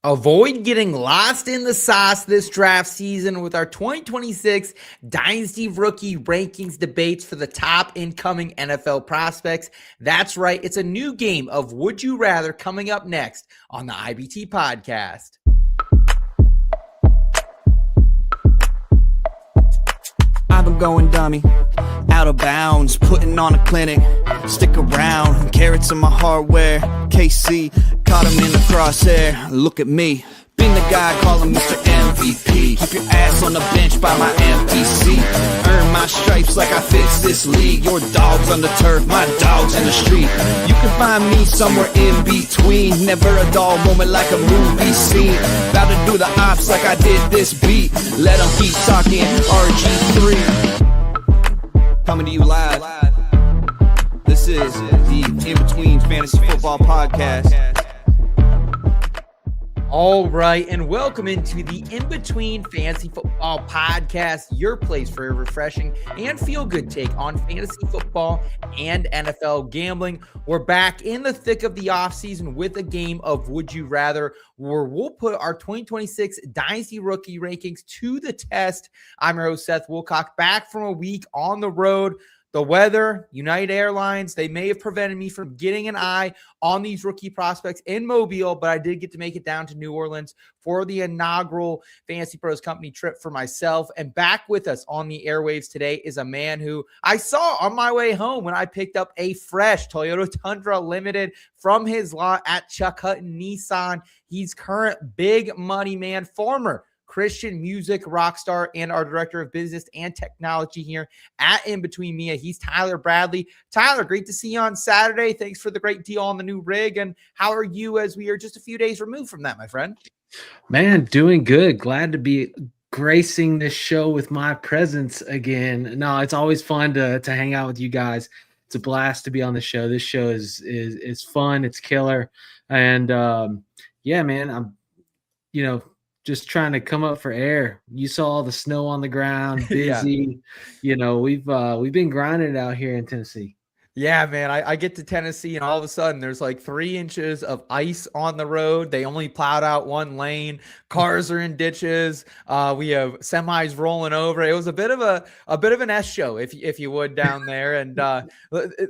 Avoid getting lost in the sauce this draft season with our 2026 Dynasty Rookie Rankings debates for the top incoming NFL prospects. That's right, it's a new game of Would You Rather coming up next on the IBT podcast. I've been going dummy, out of bounds, putting on a clinic, stick around, carrots in my hardware, KC, caught him in the crosshair, look at me, been the guy calling Mr. MVP, keep your ass on the bench by my empty seat, earn my stripes like I fix this league, your dog's on the turf, my dog's in the street, you can find me somewhere in between, never a dull moment like a movie scene, about to do the ops like I did this beat, let them keep talking, RG3. Coming to you live. This is the In Between Fantasy Football Podcast. All right, and welcome into the In Between Fantasy Football Podcast, your place for a refreshing and feel-good take on fantasy football and NFL gambling. We're back in the thick of the offseason with a game of Would You Rather, where we'll put our 2026 Dynasty Rookie Rankings to the test. I'm your host, Seth Wilcock, back from a week on the road. The weather, United Airlines, they may have prevented me from getting an eye on these rookie prospects in Mobile, but I did get to make it down to New Orleans for the inaugural Fantasy Pros Company trip for myself. And back with us on the airwaves today is a man who I saw on my way home when I picked up a fresh Toyota Tundra Limited from his lot at Chuck Hutton Nissan. He's current big money man, former Christian music rock star, and our director of business and technology here at In Between Mia. He's Tyler Bradley. Tyler, great to see you on Saturday. Thanks for the great deal on the new rig. And how are you as we are just a few days removed from that, my friend? Man, doing good. Glad to be gracing this show with my presence again. No, it's always fun to hang out with you guys. It's a blast to be on the show. This show is fun. It's killer. And yeah, man, I'm, just trying to come up for air. You saw all the snow on the ground, busy. Yeah. We've been grinding it out here in Tennessee. Yeah, man, I get to Tennessee and all of a sudden there's like 3 inches of ice on the road. They only plowed out one lane. Cars are in ditches. We have semis rolling over. It was a bit of an S show, if you would, down there. And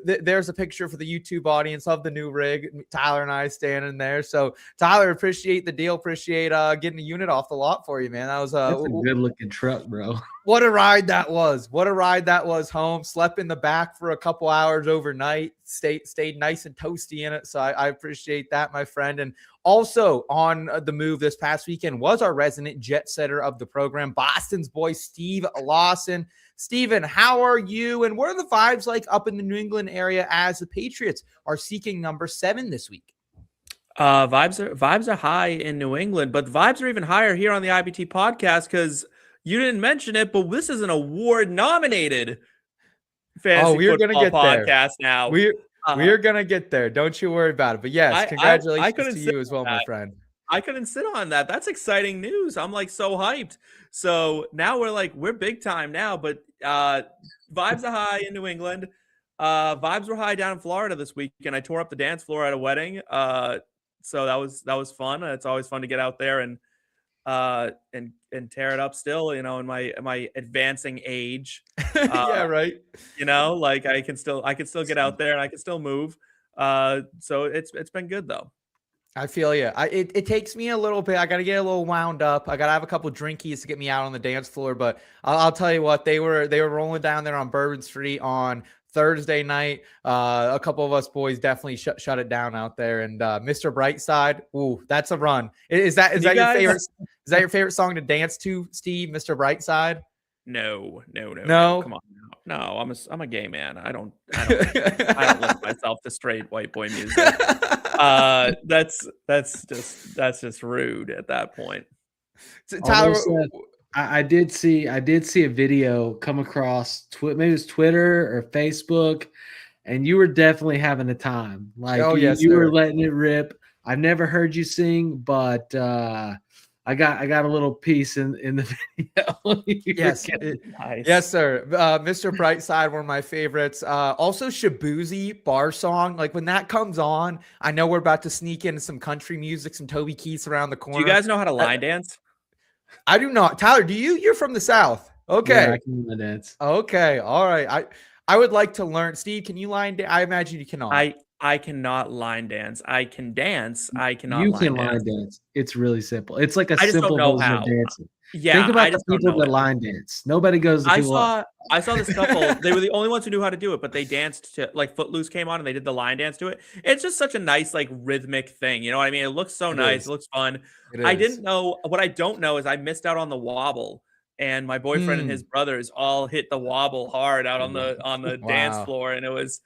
there's a picture for the YouTube audience of the new rig. Tyler and I standing there. So Tyler, appreciate the deal. Appreciate getting the unit off the lot for you, man. That's a good looking truck, bro. What a ride that was. What a ride that was home. Slept in the back for a couple hours overnight. Stayed nice and toasty in it. So I appreciate that, my friend. And also on the move this past weekend was our resident jet setter of the program, Boston's boy, Steve Lawson. Steven, how are you? And what are the vibes like up in the New England area as the Patriots are seeking number 7 this week? Vibes are high in New England, but vibes are even higher here on the IBT podcast because you didn't mention it, but this is an award-nominated fantasy football podcast now. We're going to get there. Don't you worry about it. But yes, congratulations to you as well, my friend. I couldn't sit on that. That's exciting news. I'm like so hyped. So now we're big time now, but vibes are high in New England. Vibes were high down in Florida this weekend. I tore up the dance floor at a wedding. So that was fun. It's always fun to get out there and tear it up still, in my advancing age. Yeah, right. I can still get out there and I can still move. So it's been good though. I feel you. It takes me a little bit. I got to get a little wound up. I got to have a couple drinkies to get me out on the dance floor. But I'll tell you what, they were rolling down there on Bourbon Street on Thursday night. A couple of us boys definitely shut it down out there. And Mr. Brightside, ooh, that's a run. Is that your favorite? Is that your favorite song to dance to, Steve? Mr. Brightside? No. Come on, no. I'm a gay man. I don't limit myself to straight white boy music. That's just rude at that point. So, Tyler, I did see a video come across maybe it was Twitter or Facebook, and you were definitely having a time. Like, you were letting it rip. I've never heard you sing, but I got a little piece in the video. Yes, Nice. yes, sir. Mr. Brightside, one of my favorites. Also, Shabuzi bar song. Like when that comes on, I know we're about to sneak into some country music, some Toby Keith around the corner. Do you guys know how to line dance? I do not. Tyler, do you? You're from the South. Okay. Yeah, I can line dance. Okay. All right. I would like to learn. Steve, can you line dance? I imagine you cannot. I cannot line dance. I can dance. I cannot You line can dance. line dance. It's really simple. It's like a I just don't simple know version how. of dancing. Yeah, Think I about the just don't people know that it. line dance. Nobody goes to people. I saw this couple. They were the only ones who knew how to do it, but they danced to like Footloose came on and they did the line dance to it. It's just such a nice like rhythmic thing. You know what I mean? It looks so nice. Is. It looks fun. It I is. didn't know what I don't know is I missed out on the wobble. And my boyfriend and his brothers all hit the wobble hard out on the dance Wow. floor, and I was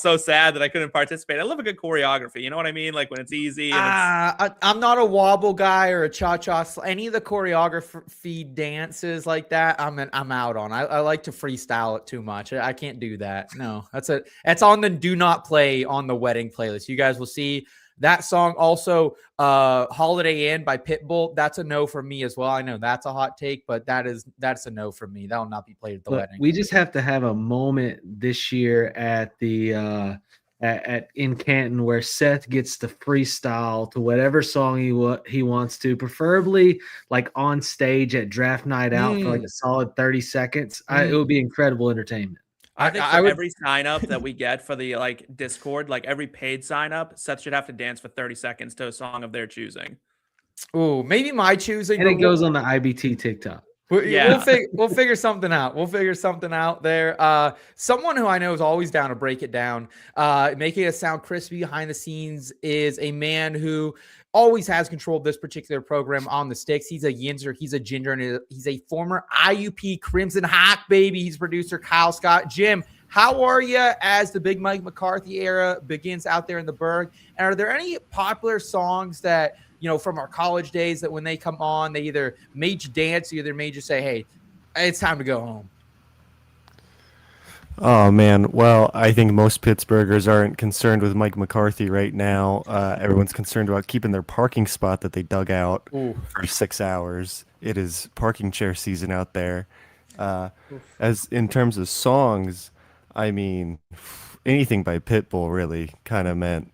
so sad that I couldn't participate. I love a good choreography, you know what I mean? Like when it's easy. And I'm not a wobble guy or a cha-cha. Any of the choreography dances like that, I'm out on. I like to freestyle it too much. I can't do that. No, that's on the do not play on the wedding playlist. You guys will see that song. Also, Holiday Inn by Pitbull. That's a no for me as well. I know that's a hot take, but that's a no for me. That will not be played at the wedding. We just have to have a moment this year at the in Canton where Seth gets to freestyle to whatever song he wants to, preferably like on stage at draft night out for like a solid 30 seconds. It would be incredible entertainment. I think for every sign up that we get for the like Discord, like every paid sign up, Seth should have to dance for 30 seconds to a song of their choosing. Oh, maybe my choosing. And it goes on the IBT TikTok. Yeah, we'll figure something out. We'll figure something out there. Someone who I know is always down to break it down, making it sound crispy behind the scenes, is a man who always has control of this particular program on the sticks. He's a Yinzer, he's a Ginger, and he's a former IUP Crimson Hawk, baby. He's producer Kyle Scott. Jim, how are you as the big Mike McCarthy era begins out there in the Berg? And are there any popular songs that, you know, from our college days that when they come on, they either made you dance, or either made you say, hey, it's time to go home? Oh, man. Well, I think most Pittsburghers aren't concerned with Mike McCarthy right now. Everyone's concerned about keeping their parking spot that they dug out for 6 hours. It is parking chair season out there. As in terms of songs, I mean, anything by Pitbull really kind of meant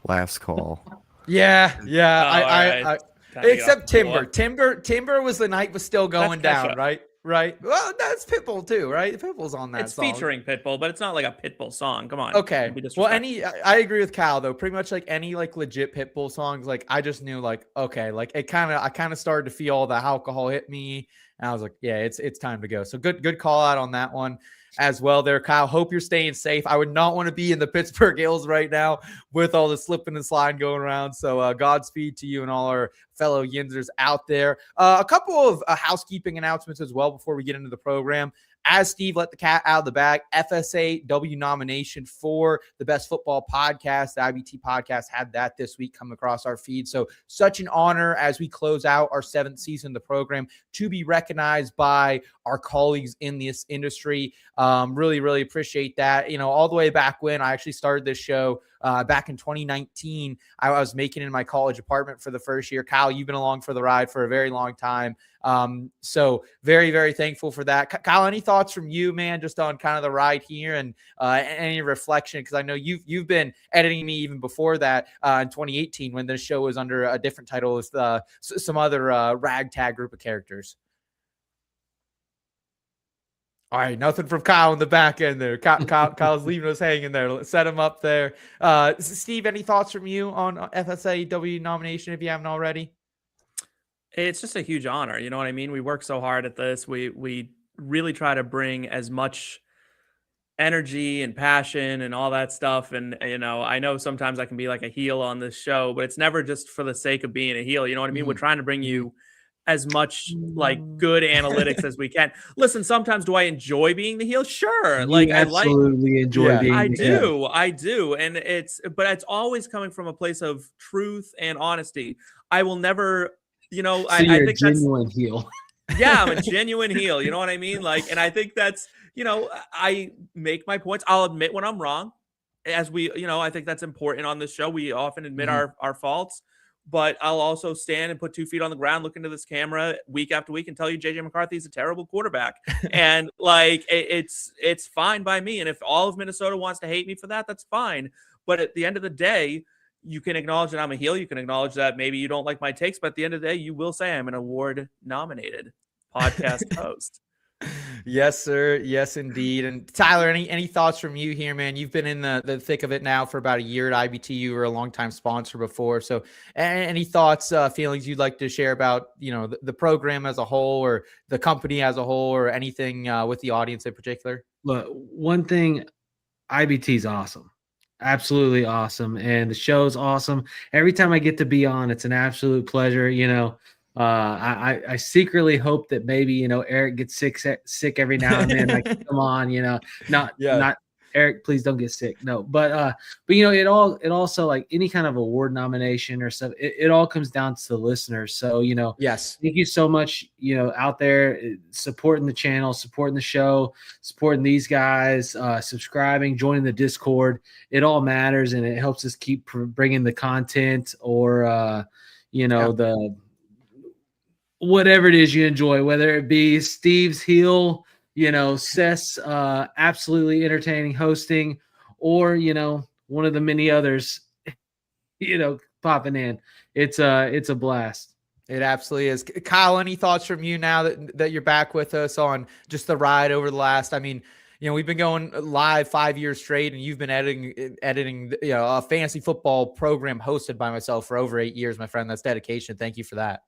last call. Yeah. Right. Except Timber. Timber was the night was still going down, Kesha. right? Well, that's Pitbull too, right? Pitbull's on that It's song. featuring Pitbull, but it's not like a Pitbull song. Come on. Okay. Don't be Well, disrespectful. I agree with Cal though. Pretty much like any like legit Pitbull songs, like I just knew like, okay, like I kind of started to feel all the alcohol hit me, and I was like, yeah, it's time to go. So good call out on that one as well there, Kyle. Hope you're staying safe. I would not want to be in the Pittsburgh Hills right now with all the slipping and sliding going around. So Godspeed to you and all our fellow Yinzers out there. A couple of housekeeping announcements as well before we get into the program. As Steve let the cat out of the bag, FSAW nomination for the best football podcast, the IBT podcast, had that this week come across our feed. So such an honor as we close out our 7th season of the program to be recognized by our colleagues in this industry. Really appreciate that. You know, all the way back when I actually started this show back in 2019, I was making it in my college apartment for the first year. Kyle, you've been along for the ride for a very long time. So very thankful for that. Kyle, any thoughts from you, man, just on kind of the ride here and any reflection? Because I know you've been editing me even before that in 2018 when this show was under a different title with some other ragtag group of characters. All right, nothing from Kyle in the back end there. Kyle's leaving us hanging there. Let's set him up there. Steve, any thoughts from you on FSAW nomination if you haven't already? It's just a huge honor. You know what I mean? We work so hard at this. We really try to bring as much energy and passion and all that stuff. And, you know, I know sometimes I can be like a heel on this show, but it's never just for the sake of being a heel. You know what I mean? We're trying to bring you as much like good analytics as we can. Listen, sometimes do I enjoy being the heel? Sure. Like I absolutely enjoy being I the heel. I do. And it's always coming from a place of truth and honesty. I will never, you know, So I you're think a genuine heel. yeah, I'm a genuine heel. You know what I mean? Like, and I think that's, you know, I make my points. I'll admit when I'm wrong, as we, you know, I think that's important on this show. We often admit our faults, but I'll also stand and put 2 feet on the ground, look into this camera week after week and tell you JJ McCarthy is a terrible quarterback. And like, it's fine by me. And if all of Minnesota wants to hate me for that, that's fine. But at the end of the day, you can acknowledge that I'm a heel. You can acknowledge that maybe you don't like my takes, but at the end of the day, you will say I'm an award-nominated podcast host. Yes, sir. Yes, indeed. And Tyler, any thoughts from you here, man? You've been in the thick of it now for about a year at IBT. You were a longtime sponsor before. So any thoughts, feelings you'd like to share about, the program as a whole or the company as a whole or anything with the audience in particular? Look, one thing, IBT is awesome. Absolutely awesome. And the show's awesome. Every time I get to be on, it's an absolute pleasure. I secretly hope that maybe, Eric gets sick every now and then. Like, come on, not Eric, please don't get sick. No, but it also, like, any kind of award nomination or stuff, it all comes down to the listeners. So, yes, thank you so much, out there supporting the channel, supporting the show, supporting these guys, subscribing, joining the Discord. It all matters, and it helps us keep bringing the content or, the whatever it is you enjoy, whether it be Steve's heel, Seth's absolutely entertaining hosting, or one of the many others, popping in. It's a blast. It absolutely is. Kyle, any thoughts from you now that you're back with us on just the ride over the last? I mean, we've been going live 5 years straight, and you've been editing, a fantasy football program hosted by myself for over 8 years, my friend. That's dedication. Thank you for that.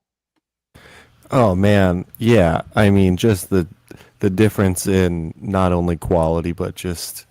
Oh man, yeah. I mean, just the difference in not only quality, but just,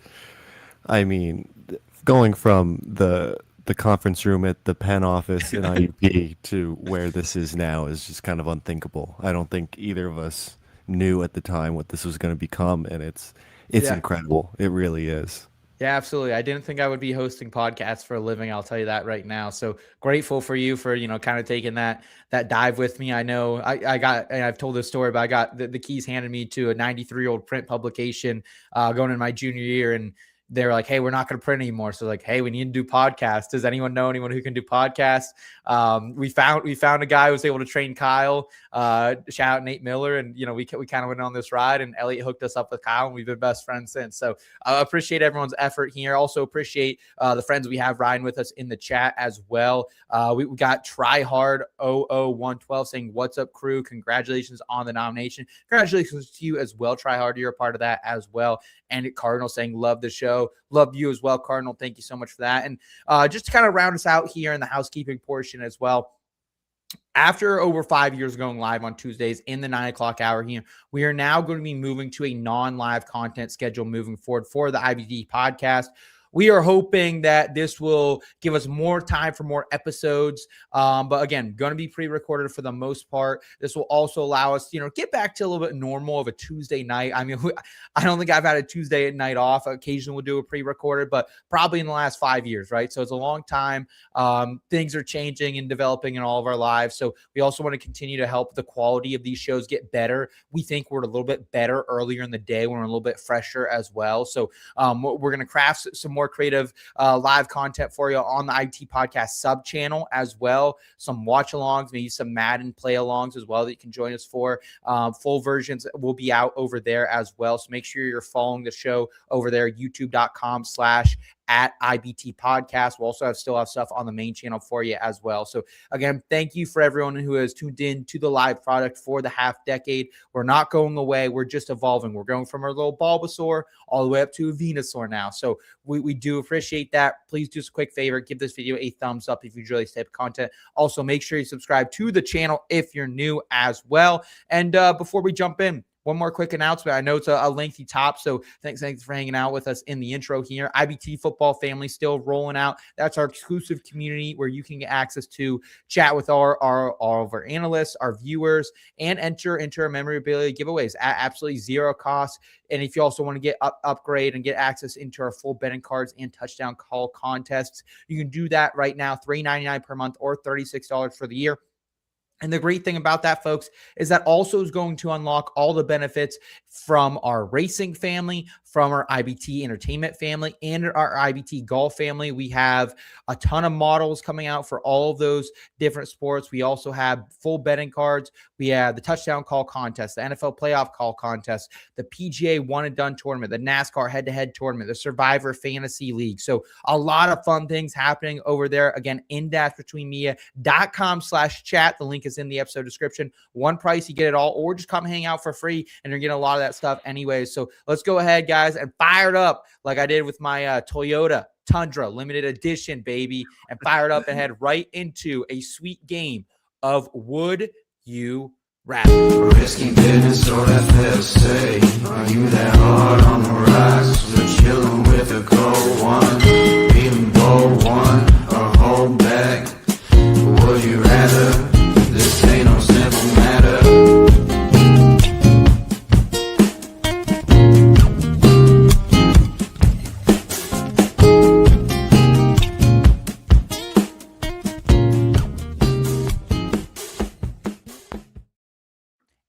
going from the conference room at the Penn office in IUP to where this is now is just kind of unthinkable. I don't think either of us knew at the time what this was going to become, and it's incredible. It really is. Yeah, absolutely. I didn't think I would be hosting podcasts for a living. I'll tell you that right now. So grateful for you for, kind of taking that dive with me. I know and I've told this story, but I got the keys handed me to a 93-year-old print publication going in my junior year. And they're like, hey, we're not going to print anymore. So like, hey, we need to do podcasts. Does anyone know anyone who can do podcasts? We found a guy who was able to train Kyle. Shout out Nate Miller. And, we kind of went on this ride, and Elliot hooked us up with Kyle, and we've been best friends since. So I appreciate everyone's effort here. Also appreciate the friends we have riding with us in the chat as well. We got Tryhard 00112 saying, what's up, crew? Congratulations on the nomination. Congratulations to you as well, Tryhard. You're a part of that as well. And Cardinal saying, love the show. Love you as well, Cardinal. Thank you so much for that. And just to kind of round us out here in the housekeeping portion as well, after over 5 years going live on Tuesdays in the 9 o'clock hour here, we are now going to be moving to a non-live content schedule moving forward for the IBD podcast. We are hoping that this will give us more time for more episodes. But again, going to be pre-recorded for the most part. This will also allow us, get back to a little bit normal of a Tuesday night. I mean, I don't think I've had a Tuesday night off. Occasionally we'll do a pre-recorded, but probably in the last 5 years, right? So it's a long time. Things are changing and developing in all of our lives. So we also want to continue to help the quality of these shows get better. We think we're a little bit better earlier in the day when we're a little bit fresher as well. So we're going to craft some more creative live content for you on the IT podcast sub channel as well. Some watch alongs, maybe some Madden play alongs as well that you can join us for. Full versions will be out over there as well. So make sure you're following the show over there, youtube.com/@IBT podcast. We'll also still have stuff on the main channel for you as well. So again, thank you for everyone who has tuned in to the live product for the half decade. We're not going away. We're just evolving. We're going from our little Bulbasaur all the way up to a Venusaur now. So we do appreciate that. Please do us a quick favor. Give this video a thumbs up if you enjoy this type of content. Also, make sure you subscribe to the channel if you're new as well. And before we jump in, one more quick announcement. I know it's a lengthy top, so thanks for hanging out with us in the intro here. IBT Football Family still rolling out. That's our exclusive community where you can get access to chat with all of our analysts, our viewers, and enter into our memorabilia giveaways at absolutely zero cost. And if you also want to get upgrade and get access into our full betting cards and touchdown call contests, you can do that right now, $3.99 per month or $36 for the year. And the great thing about that, folks, is that also is going to unlock all the benefits from our racing family, from our IBT Entertainment family and our IBT Golf family. We have a ton of models coming out for all of those different sports. We also have full betting cards. We have the touchdown call contest, the NFL playoff call contest, the PGA one and done tournament, the NASCAR head-to-head tournament, the Survivor Fantasy League. So a lot of fun things happening over there. Again, in-betweenmedia.com/chat. The link is in the episode description. One price, you get it all, or just come hang out for free and you're getting a lot of that stuff anyways. So let's go ahead, guys, and fire it up like I did with my Toyota Tundra limited edition, baby, and fire it up and head right into a sweet game of Would You Rather. Risky business or that fair say. Are you that hard on the rocks? We're chilling with a cold one. Even bold one or hold back. Would you rather? This ain't no simple matter.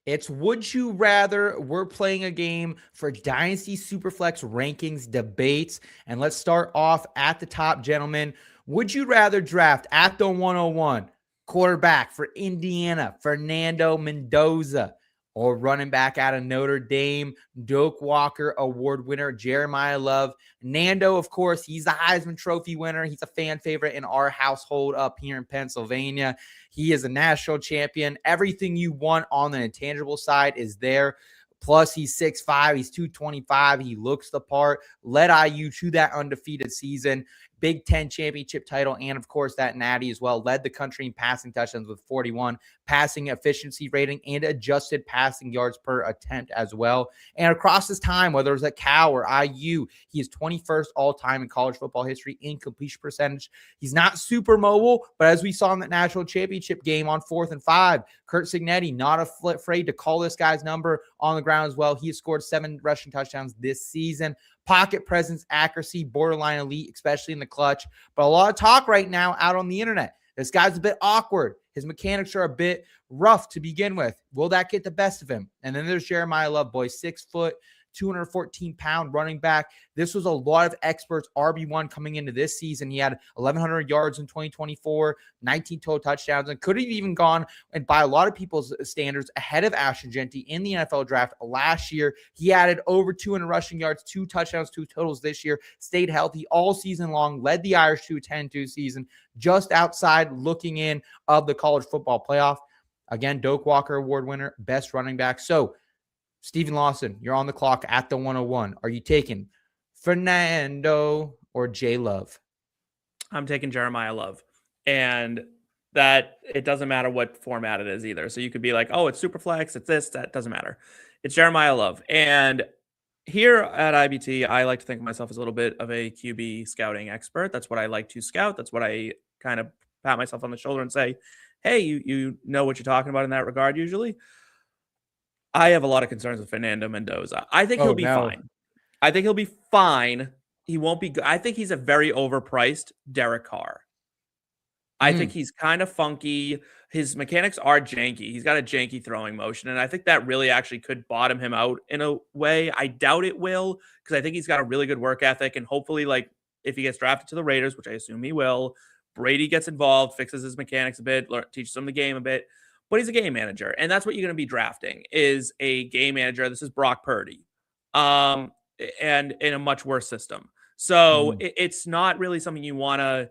It's Would You Rather. We're playing a game for Dynasty Superflex rankings debates. And let's start off at the top, gentlemen. Would you rather draft at the 101 quarterback for Indiana, Fernando Mendoza, or running back out of Notre Dame, Doak Walker Award winner, Jeremiyah Love? Nando, of course, he's the Heisman Trophy winner. He's a fan favorite in our household up here in Pennsylvania. He is a national champion. Everything you want on the intangible side is there. Plus, he's 6'5", he's 225. He looks the part. Led IU to that undefeated season. Big Ten championship title, and of course that Natty as well. Led the country in passing touchdowns with 41, passing efficiency rating, and adjusted passing yards per attempt as well. And across his time, whether it was at Cal or IU, he is 21st all-time in college football history in completion percentage. He's not super mobile, but as we saw in that national championship game on 4th and 5, Curt Cignetti not afraid to call this guy's number on the ground as well. He has scored 7 rushing touchdowns this season. Pocket presence, accuracy, borderline elite, especially in the clutch. But a lot of talk right now out on the internet. This guy's a bit awkward. His mechanics are a bit rough to begin with. Will that get the best of him? And then there's Jeremiyah Love, boy, 6 foot, 214-pound running back. This was a lot of experts RB1 coming into this season. He had 1,100 yards in 2024, 19 total touchdowns, and could have even gone, and by a lot of people's standards, ahead of Ashton Jeanty in the NFL draft last year. He added over 200 rushing yards, 2 touchdowns, 2 totals this year, stayed healthy all season long, led the Irish to a 10-2 season, just outside looking in of the college football playoff. Again, Doak Walker Award winner, best running back. So, Stephen Lawson, you're on the clock at the 101. Are you taking Fernando or J Love? I'm taking Jeremiyah Love. And that it doesn't matter what format it is either. So you could be like, oh, it's Superflex, it's this, that doesn't matter. It's Jeremiyah Love. And here at IBT, I like to think of myself as a little bit of a QB scouting expert. That's what I like to scout. That's what I kind of pat myself on the shoulder and say, hey, you know what you're talking about in that regard usually. I have a lot of concerns with Fernando Mendoza. I think he'll be fine. I think he'll be fine. He won't be good. I think he's a very overpriced Derek Carr. I think he's kind of funky. His mechanics are janky. He's got a janky throwing motion, and I think that really actually could bottom him out in a way. I doubt it will, because I think he's got a really good work ethic, and hopefully, like, if he gets drafted to the Raiders, which I assume he will, Brady gets involved, fixes his mechanics a bit, teaches him the game a bit. But he's a game manager, and that's what you're going to be drafting is a game manager. This is Brock Purdy, and in a much worse system. So it's not really something you want to,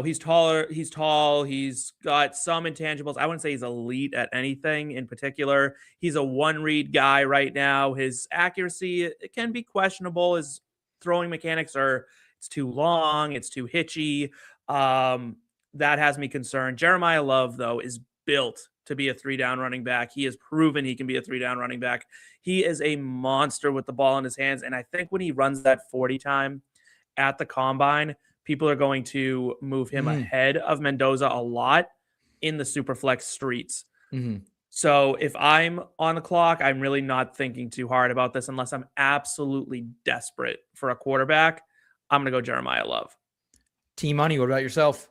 he's taller, he's tall, he's got some intangibles. I wouldn't say he's elite at anything in particular. He's a one-read guy right now. His accuracy, it can be questionable. His throwing mechanics it's too long, it's too hitchy. That has me concerned. Jeremiyah Love, though, is built to be a 3-down running back. He has proven he can be a 3-down running back. He is a monster with the ball in his hands. And I think when he runs that 40 time at the combine, people are going to move him ahead of Mendoza a lot in the Superflex streets. So if I'm on the clock, I'm really not thinking too hard about this unless I'm absolutely desperate for a quarterback. I'm going to go Jeremiyah Love. Team Money, what about yourself?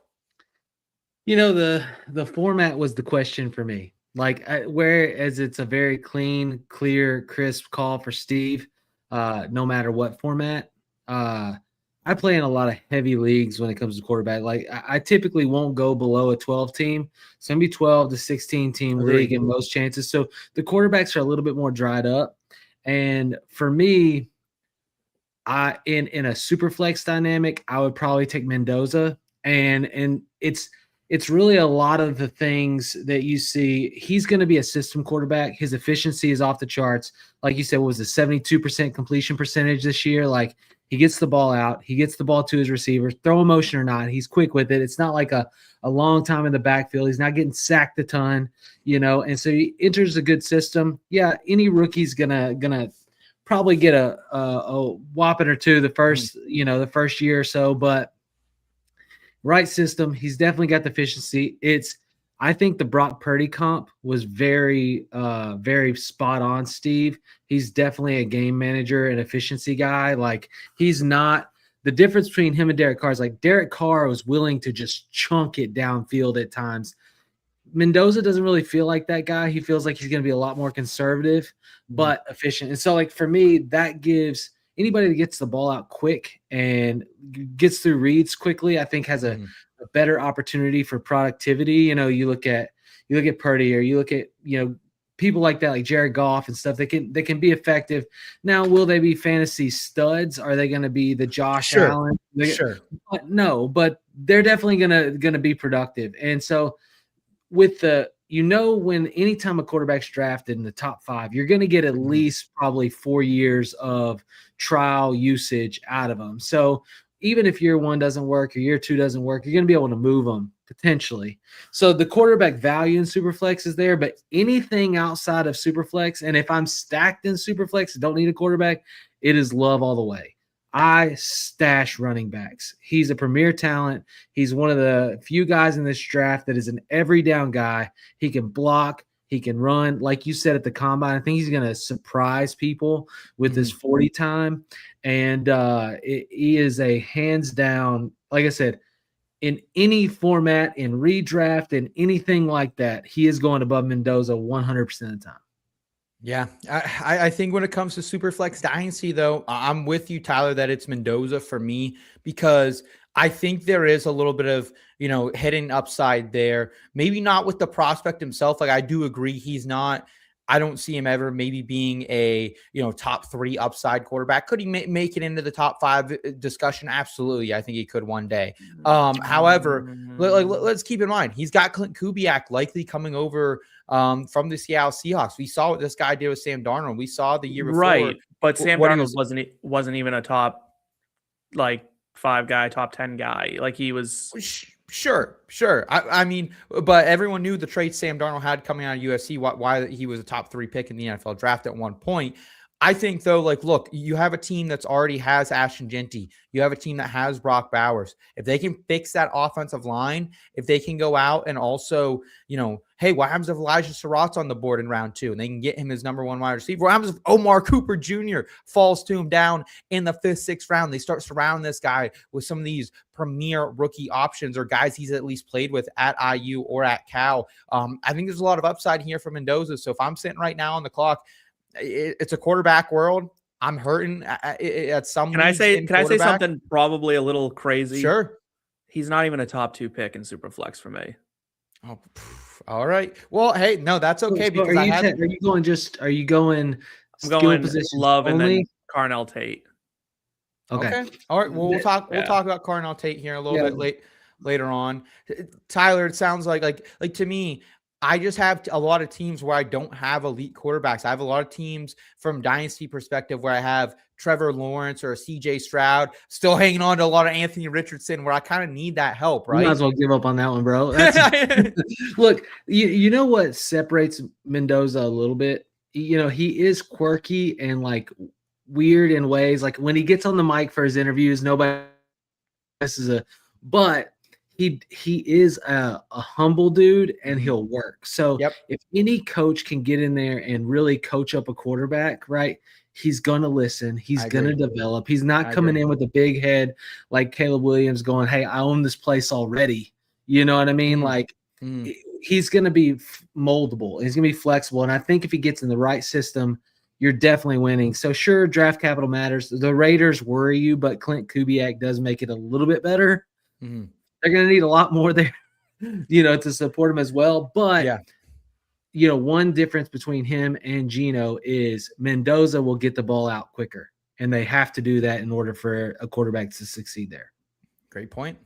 The format was the question for me. Like, whereas it's a very clean, clear, crisp call for Steve, no matter what format. I play in a lot of heavy leagues when it comes to quarterback. Like I typically won't go below a 12 team. It's gonna be 12 to 16 team league in most chances. So the quarterbacks are a little bit more dried up. And for me, in a super flex dynamic, I would probably take Mendoza. And it's really a lot of the things that you see. He's going to be a system quarterback. His efficiency is off the charts. Like you said, what was it, 72% completion percentage this year? Like he gets the ball out. He gets the ball to his receivers, throw a motion or not. He's quick with it. It's not like a long time in the backfield. He's not getting sacked a ton, and so he enters a good system. Yeah, any rookie's gonna probably get a whopping or two the first year or so, but right system, he's definitely got the efficiency. I think the Brock Purdy comp was very, very spot on, Steve. He's definitely a game manager and efficiency guy. Like he's not – the difference between him and Derek Carr is like Derek Carr was willing to just chunk it downfield at times. Mendoza doesn't really feel like that guy. He feels like he's going to be a lot more conservative but efficient. And so, like, for me, that gives anybody that gets the ball out quick and gets through reads quickly, I think has a better opportunity for productivity. You look at Purdy, or you look at, people like that, like Jared Goff and stuff. They can be effective. Now, will they be fantasy studs? Are they going to be the Josh Allen? Sure. No, but they're definitely going to be productive. And so with the, when anytime a quarterback's drafted in the top 5, you're going to get at least probably 4 years of trial usage out of them. So even if year 1 doesn't work or year 2 doesn't work, you're going to be able to move them potentially. So the quarterback value in Superflex is there, but anything outside of Superflex, and if I'm stacked in Superflex, don't need a quarterback, it is love all the way. I stash running backs. He's a premier talent. He's one of the few guys in this draft that is an every down guy. He can block. He can run. Like you said at the combine, I think he's going to surprise people with his 40 time. And he is a hands down, like I said, in any format, in redraft, and anything like that, he is going above Mendoza 100% of the time. Yeah, I think when it comes to Superflex Dynasty, though, I'm with you, Tyler, that it's Mendoza for me, because I think there is a little bit of, hidden upside there. Maybe not with the prospect himself. Like, I do agree he's not. I don't see him ever maybe being a, top 3 upside quarterback. Could he make it into the top 5 discussion? Absolutely. I think he could one day. However, let's keep in mind, he's got Clint Kubiak likely coming over from the Seattle Seahawks. We saw what this guy did with Sam Darnold. We saw the year before. Right, but Sam Darnold wasn't even a top, 5 guy, top 10 guy. Like he was... Sure. I mean, but everyone knew the traits Sam Darnold had coming out of USC, why he was a top 3 pick in the NFL draft at one point. I think, though, look, you have a team that's already has Ashton Genty. You have a team that has Brock Bowers. If they can fix that offensive line, if they can go out and also, hey, what happens if Elijah Surratt's on the board in round 2 and they can get him his number 1 wide receiver? What happens if Omar Cooper Jr. falls to him down in the 5th, 6th round? They start surrounding this guy with some of these premier rookie options or guys he's at least played with at IU or at Cal. I think there's a lot of upside here for Mendoza. So if I'm sitting right now on the clock, it's a quarterback world. I'm hurting at some. Can I say something probably a little crazy? Sure. He's not even a top 2 pick in Superflex for me. Oh, all right. Well, hey, no, that's okay. So because are you going I'm going Love only? And then Carnell Tate. Okay. All right. Well, we'll talk about Carnell Tate here a little bit later on. Tyler, it sounds like to me, I just have a lot of teams where I don't have elite quarterbacks. I have a lot of teams from Dynasty perspective where I have Trevor Lawrence or CJ Stroud, still hanging on to a lot of Anthony Richardson where I kind of need that help, right? You might as well give up on that one, bro. Look, you know what separates Mendoza a little bit? He is quirky and weird in ways. Like when he gets on the mic for his interviews, nobody but he is a humble dude and he'll work. So if any coach can get in there and really coach up a quarterback, right, he's going to listen. He's going to develop. He's not coming in with a big head like Caleb Williams going, hey, I own this place already. You know what I mean? He's going to be moldable. He's going to be flexible. And I think if he gets in the right system, you're definitely winning. So sure, draft capital matters. The Raiders worry you, but Clint Kubiak does make it a little bit better. Mhm. They're going to need a lot more there, to support him as well. But, one difference between him and Geno is Mendoza will get the ball out quicker, and they have to do that in order for a quarterback to succeed there. Great point.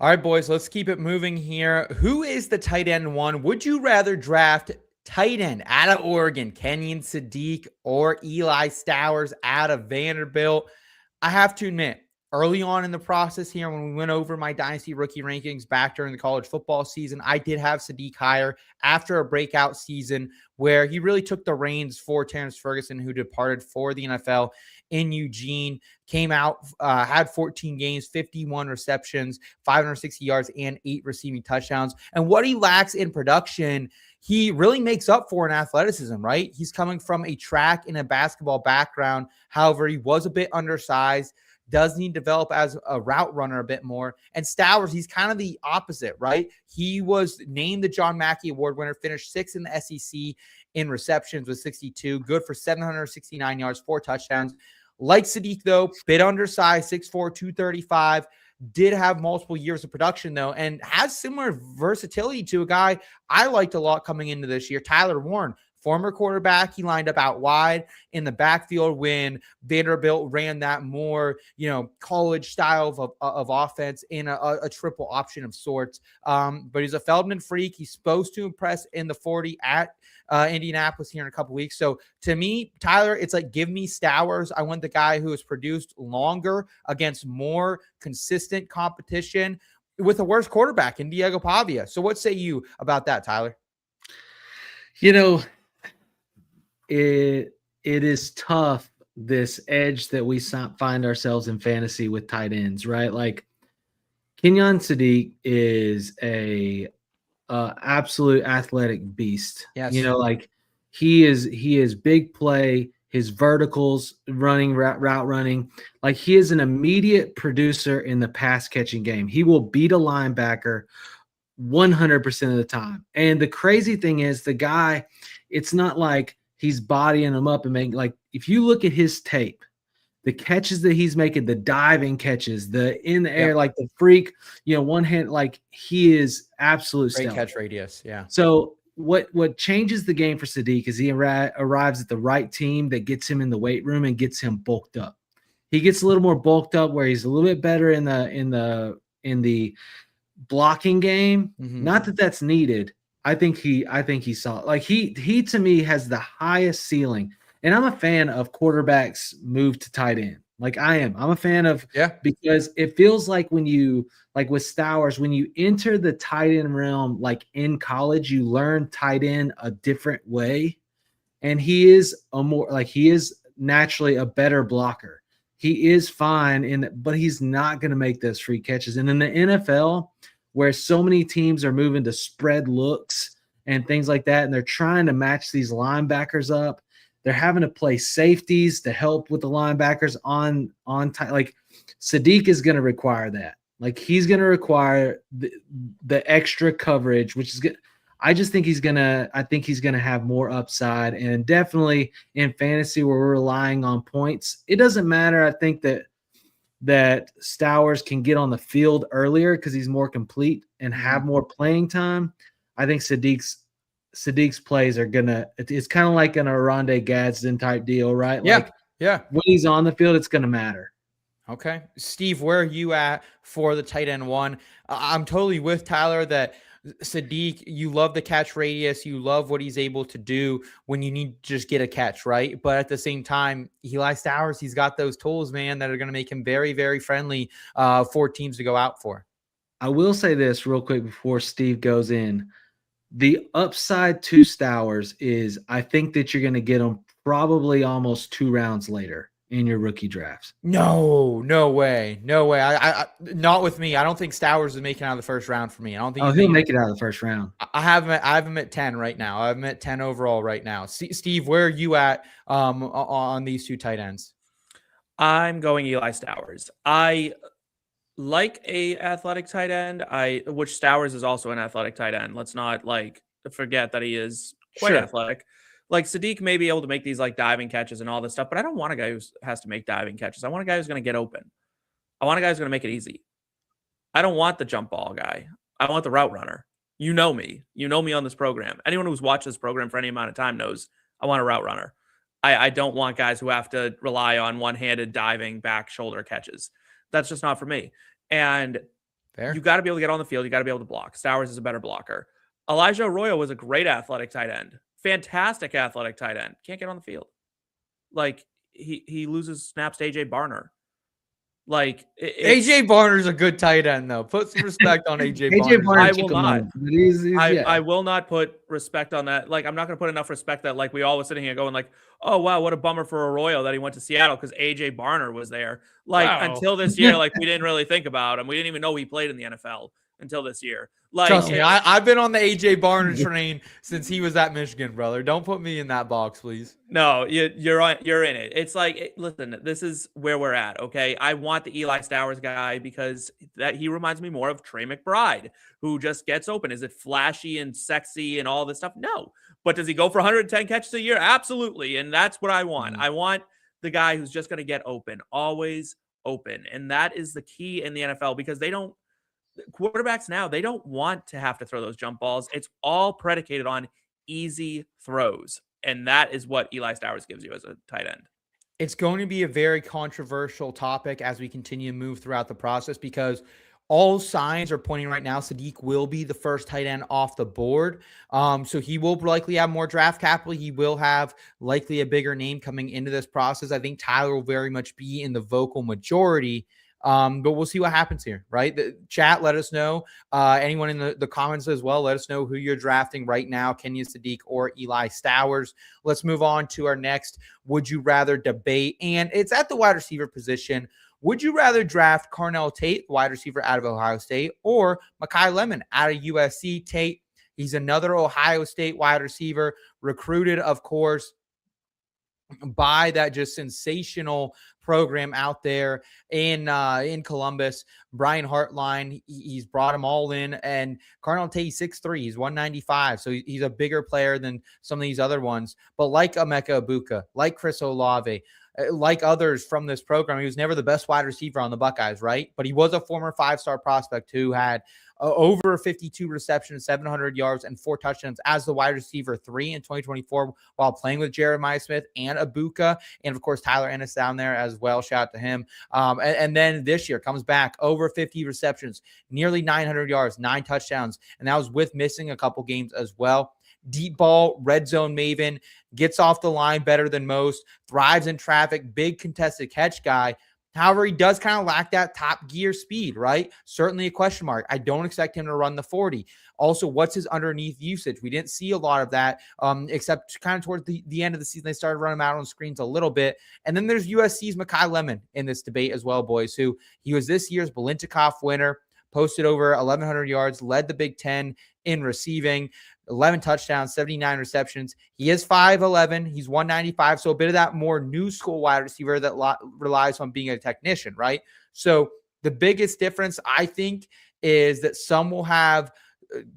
All right, boys, let's keep it moving here. Who is the tight end one? Would you rather draft tight end out of Oregon, Kenyon, Sadiq, or Eli Stowers out of Vanderbilt? I have to admit, early on in the process here, when we went over my Dynasty rookie rankings back during the college football season, I did have Sadiq higher after a breakout season where he really took the reins for Terrence Ferguson, who departed for the NFL in Eugene, came out, had 14 games, 51 receptions, 560 yards, and 8 receiving touchdowns. And what he lacks in production, he really makes up for in athleticism, right? He's coming from a track and a basketball background. However, he was a bit undersized, does need to develop as a route runner a bit more. And Stowers, he's kind of the opposite, right? He was named the John Mackey Award winner, finished 6th in the SEC in receptions with 62, good for 769 yards, 4 touchdowns. Like Sadiq, though, bit undersized, 6'4", 235, did have multiple years of production, though, and has similar versatility to a guy I liked a lot coming into this year, Tyler Warren. Former quarterback, he lined up out wide in the backfield when Vanderbilt ran that more, college style of offense in a triple option of sorts. But he's a Feldman freak. He's supposed to impress in the 40 at Indianapolis here in a couple weeks. So to me, Tyler, it's like, give me Stowers. I want the guy who has produced longer against more consistent competition with a worse quarterback in Diego Pavia. So what say you about that, Tyler? It is tough, this edge that we find ourselves in fantasy with tight ends, right? Like Kenyon Sadiq is a absolute athletic beast. Yes. He is big play, his verticals running, route running. Like he is an immediate producer in the pass catching game. He will beat a linebacker 100% of the time. And the crazy thing is the guy, it's not like he's bodying them up and making, like, if you look at his tape, the catches that he's making, the diving catches, the in the air, like the freak, one hand, like he is absolute great stellar. Catch radius. Yeah. So what changes the game for Sadiq is he arrives at the right team that gets him in the weight room and gets him bulked up. He gets a little more bulked up where he's a little bit better in the blocking game. Mm-hmm. Not that that's needed. I think he saw, like he to me has the highest ceiling, and I'm a fan of quarterbacks move to tight end. Like I'm a fan of, because it feels like when you, like with Stowers, when you enter the tight end realm, like in college, you learn tight end a different way. And he is naturally a better blocker. He is fine but he's not going to make those free catches. And in the NFL, where so many teams are moving to spread looks and things like that, and they're trying to match these linebackers up, they're having to play safeties to help with the linebackers on time. Like Sadiq is going to require that. Like he's going to require the extra coverage, which is good. I think he's going to have more upside, and definitely in fantasy where we're relying on points, it doesn't matter. I think that Stowers can get on the field earlier because he's more complete and have more playing time. I think Sadiq's plays are it's kind of like an Oronde Gadsden type deal, right? Yeah. When he's on the field, it's going to matter. Okay. Steve, where are you at for the tight end one? I'm totally with Tyler that Sadiq, you love the catch radius. You love what he's able to do when you need to just get a catch, right? But at the same time, Eli Stowers, he's got those tools, man, that are going to make him very, very friendly for teams to go out for. I will say this real quick before Steve goes in. The upside to Stowers is I think that you're going to get him probably almost 2 rounds later in your rookie drafts. No way. I not with me. I don't think Stowers is making out of the first round for me. I don't think he'll make it out of the first round. I have him at 10 right now. I have him at 10 overall right now. Steve, where are you at on these 2 tight ends? I'm going Eli Stowers. I like a athletic tight end, which Stowers is also an athletic tight end. Let's not forget that he is quite athletic. Like Sadiq may be able to make these like diving catches and all this stuff, but I don't want a guy who has to make diving catches. I want a guy who's going to get open. I want a guy who's going to make it easy. I don't want the jump ball guy. I want the route runner. You know me. You know me on this program. Anyone who's watched this program for any amount of time knows I want a route runner. I don't want guys who have to rely on one-handed diving back shoulder catches. That's just not for me. And you got to be able to get on the field. You got to be able to block. Stowers is a better blocker. Elijah Arroyo was a great athletic tight end. Fantastic athletic tight end. Can't get on the field. Like, he loses snaps to AJ Barner. Like, AJ Barner's a good tight end, though. Put some respect on AJ Barner. I will not. I will not put respect on that. Like, I'm not going to put enough respect that, like, we all were sitting here going, like, oh, wow, what a bummer for Arroyo that he went to Seattle because AJ Barner was there. Like, until this year, like, we didn't really think about him. We didn't even know he played in the NFL until this year. Like, trust me, I've been on the AJ Barner train since he was at Michigan, brother. Don't put me in that box, please. No, you're in it. It's like, listen, this is where we're at. Okay, I want the Eli Stowers guy because that he reminds me more of Trey McBride, who just gets open. Is it flashy and sexy and all this stuff? No, but does he go for 110 catches a year? Absolutely, and that's what I want. I want the guy who's just going to get open, always open, and that is the key in the NFL because quarterbacks now, they don't want to have to throw those jump balls. It's all predicated on easy throws. And that is what Eli Stowers gives you as a tight end. It's going to be a very controversial topic as we continue to move throughout the process because all signs are pointing right now Sadiq will be the first tight end off the board. So he will likely have more draft capital. He will have likely a bigger name coming into this process. I think Tyler will very much be in the vocal majority. But we'll see what happens here, right? The chat, let us know. Anyone in the comments as well, let us know who you're drafting right now, Kenyon, Sadiq, or Eli Stowers. Let's move on to our next would you rather debate, and it's at the wide receiver position. Would you rather draft Carnell Tate, wide receiver out of Ohio State, or Makai Lemon out of USC? Tate, he's another Ohio State wide receiver, recruited, of course, by that just sensational program out there in Columbus. Brian Hartline, he's brought them all in, and Carnell Tate, 6'3", he's 195, so he's a bigger player than some of these other ones. But like Emeka Egbuka, like Chris Olave, like others from this program, he was never the best wide receiver on the Buckeyes, right? But he was a former 5-star prospect who had over 52 receptions, 700 yards, and 4 touchdowns as the wide receiver 3 in 2024 while playing with Jeremiah Smith and Egbuka. And, of course, Tyler Ennis down there as well. Shout out to him. And then this year comes back over 50 receptions, nearly 900 yards, 9 touchdowns. And that was with missing a couple games as well. Deep ball, red zone maven, gets off the line better than most, thrives in traffic, big contested catch guy. However, he does kind of lack that top gear speed, right? Certainly a question mark. I don't expect him to run the 40. Also, what's his underneath usage? We didn't see a lot of that, except kind of towards the end of the season. They started running him out on screens a little bit. And then there's USC's Makai Lemon in this debate as well, boys, who he was this year's Biletnikoff winner, posted over 1,100 yards, led the Big Ten in receiving, 11 touchdowns, 79 receptions. He is 5'11". He's 195. So a bit of that more new school wide receiver that relies on being a technician, right? So the biggest difference, I think, is that some will have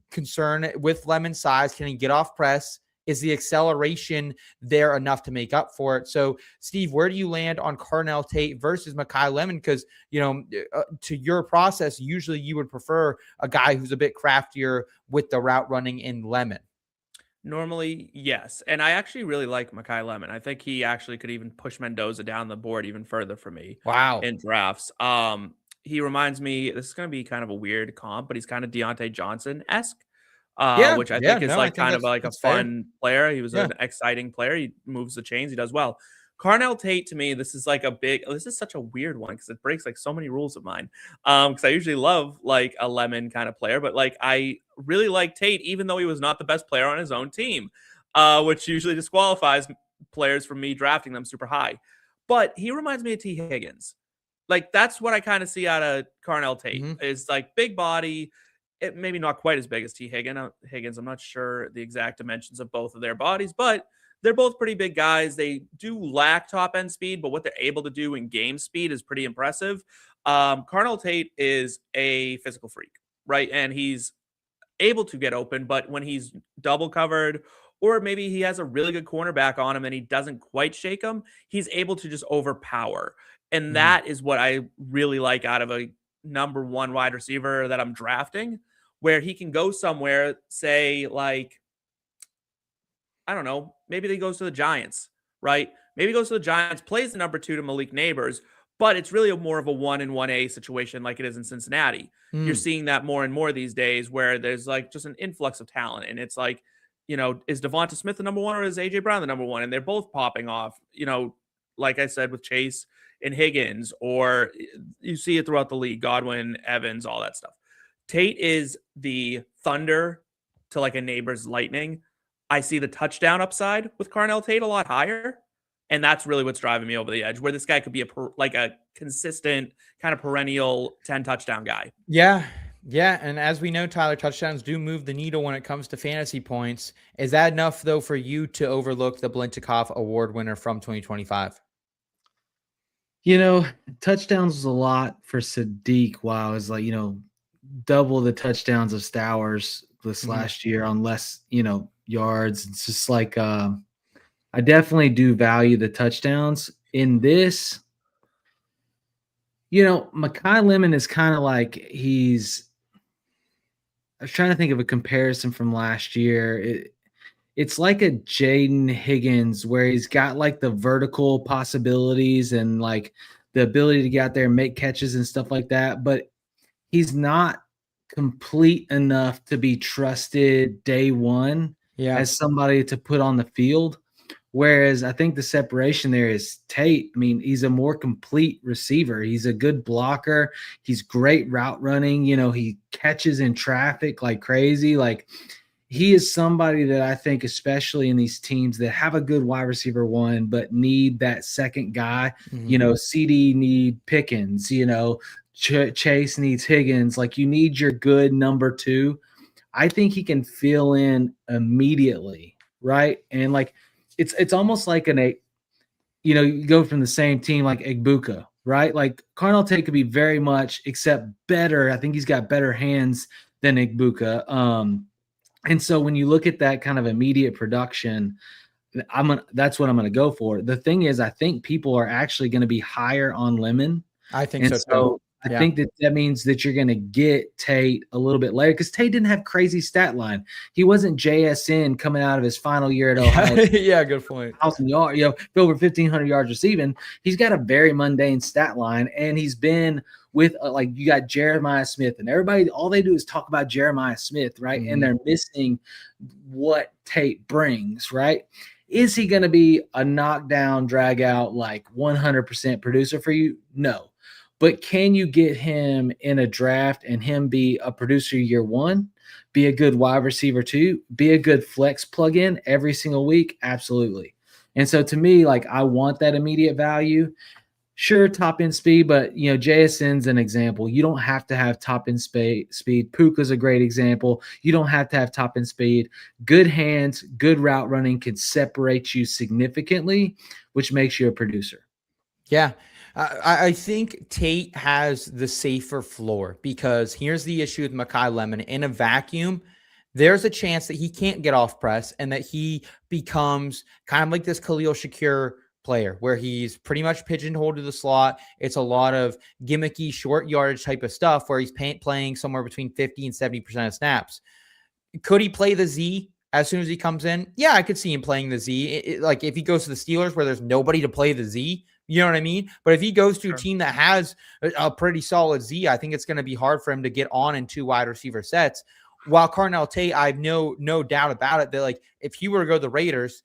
concern with Lemon's size. Can he get off press? Is the acceleration there enough to make up for it? So, Steve, where do you land on Carnell Tate versus Makai Lemon? Because, to your process, usually you would prefer a guy who's a bit craftier with the route running in Lemon. Normally, yes. And I actually really like Makai Lemon. I think he actually could even push Mendoza down the board even further for me. Wow. In drafts. He reminds me, this is going to be kind of a weird comp, but he's kind of Deontay Johnson-esque. Which I think is kind of like a fun player. He was an exciting player. He moves the chains. He does well. Carnell Tate, to me, this is such a weird one because it breaks like so many rules of mine. Because I usually love like a Lemon kind of player, but like I really like Tate, even though he was not the best player on his own team, which usually disqualifies players from me drafting them super high. But he reminds me of T. Higgins. Like that's what I kind of see out of Carnell Tate. Is like big body. It maybe not quite as big as T. Higgins. I'm not sure the exact dimensions of both of their bodies, but they're both pretty big guys. They do lack top end speed, but what they're able to do in game speed is pretty impressive. Carnell Tate is a physical freak, right? And he's able to get open, but when he's double covered or maybe he has a really good cornerback on him and he doesn't quite shake him, he's able to just overpower. And that is what I really like out of a number one wide receiver that I'm drafting, where he can go somewhere, say, like, I don't know, maybe he goes to the Giants, right? Maybe he goes to the Giants, plays the number 2 to Malik Neighbors, but it's really more of a 1 and 1A situation like it is in Cincinnati. You're seeing that more and more these days where there's like just an influx of talent. And it's like, is Devonta Smith the number 1 or is AJ Brown the number 1? And they're both popping off, like I said, with Chase and Higgins, or you see it throughout the league, Godwin, Evans, all that stuff. Tate is the thunder to like a Neighbors lightning. I see the touchdown upside with Carnell Tate a lot higher. And that's really what's driving me over the edge, where this guy could be a consistent kind of perennial 10 touchdown guy. Yeah. Yeah. And as we know, Tyler, touchdowns do move the needle when it comes to fantasy points. Is that enough, though, for you to overlook the Blintikoff Award winner from 2025? Touchdowns was a lot for Sadiq. Wow. It was like, double the touchdowns of Stowers this last year on less, yards. It's just like, I definitely do value the touchdowns in this. Makai Lemon is kind of like I was trying to think of a comparison from last year. It's like a Jaden Higgins where he's got like the vertical possibilities and like the ability to get out there and make catches and stuff like that, but he's not complete enough to be trusted day one as somebody to put on the field. Whereas I think the separation there is Tate. I mean, he's a more complete receiver. He's a good blocker. He's great route running. He catches in traffic like crazy. Like, he is somebody that I think, especially in these teams that have a good wide receiver 1, but need that second guy, CD need Pickens, Chase needs Higgins. Like, you need your good number 2. I think he can fill in immediately. Right. And like, it's almost like you go from the same team like Egbuka, right? Like Carnell Tate could be very much, except better. I think he's got better hands than Egbuka. And so when you look at that kind of immediate production, that's what I'm going to go for. The thing is, I think people are actually going to be higher on Lemon. I think so. I think that means that you're going to get Tate a little bit later because Tate didn't have crazy stat line. He wasn't JSN coming out of his final year at Ohio. Yeah, good point. 1,000 yards, over 1,500 yards receiving. He's got a very mundane stat line, and he's been with you got Jeremiyah Smith, and everybody, all they do is talk about Jeremiyah Smith, right? And they're missing what Tate brings, right? Is he going to be a knockdown, drag out, like 100% producer for you? No. But can you get him in a draft and him be a producer year 1, be a good wide receiver 2, be a good flex plug-in every single week? Absolutely. And so to me, like, I want that immediate value. Sure, top end speed, but JSN's an example. You don't have to have top end speed. Puka's a great example. You don't have to have top end speed. Good hands, good route running can separate you significantly, which makes you a producer. Yeah. I think Tate has the safer floor because here's the issue with Makai Lemon. In a vacuum, there's a chance that he can't get off press and that he becomes kind of like this Khalil Shakir player where he's pretty much pigeonholed to the slot. It's a lot of gimmicky short yardage type of stuff where he's playing somewhere between 50 and 70% of snaps. Could he play the Z as soon as he comes in? Yeah, I could see him playing the Z. Like if he goes to the Steelers where there's nobody to play the Z, you know what I mean? But if he goes to a team that has a pretty solid Z, I think it's going to be hard for him to get on in 2 wide receiver sets. While Carnell Tate, I have no doubt about it that like if he were to go to the Raiders,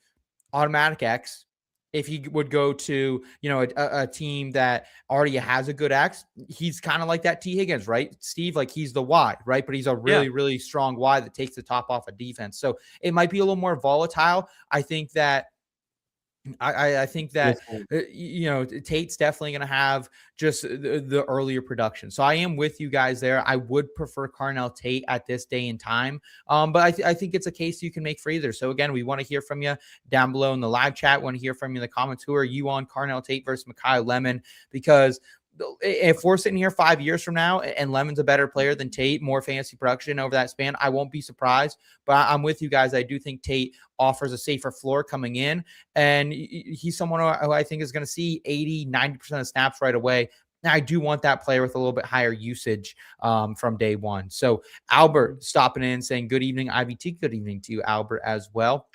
automatic X. If he would go to, a team that already has a good X, he's kind of like that T. Higgins, right? Steve, like he's the Y, right? But he's a really, really strong Y that takes the top off of defense. So it might be a little more volatile. I think that Tate's definitely going to have just the earlier production. So I am with you guys there. I would prefer Carnell Tate at this day and time. But I think it's a case you can make for either. So again, we want to hear from you down below in the live chat. We want to hear from you in the comments. Who are you on, Carnell Tate versus Makai Lemon? Because if we're sitting here 5 years from now and Lemon's a better player than Tate, more fantasy production over that span, I won't be surprised. But I'm with you guys. I do think Tate offers a safer floor coming in, and he's someone who I think is going to see 80-90% of snaps right away. Now, I do want that player with a little bit higher usage from day one. So Albert stopping in saying, good evening, IVT. Good evening to you, Albert, as well.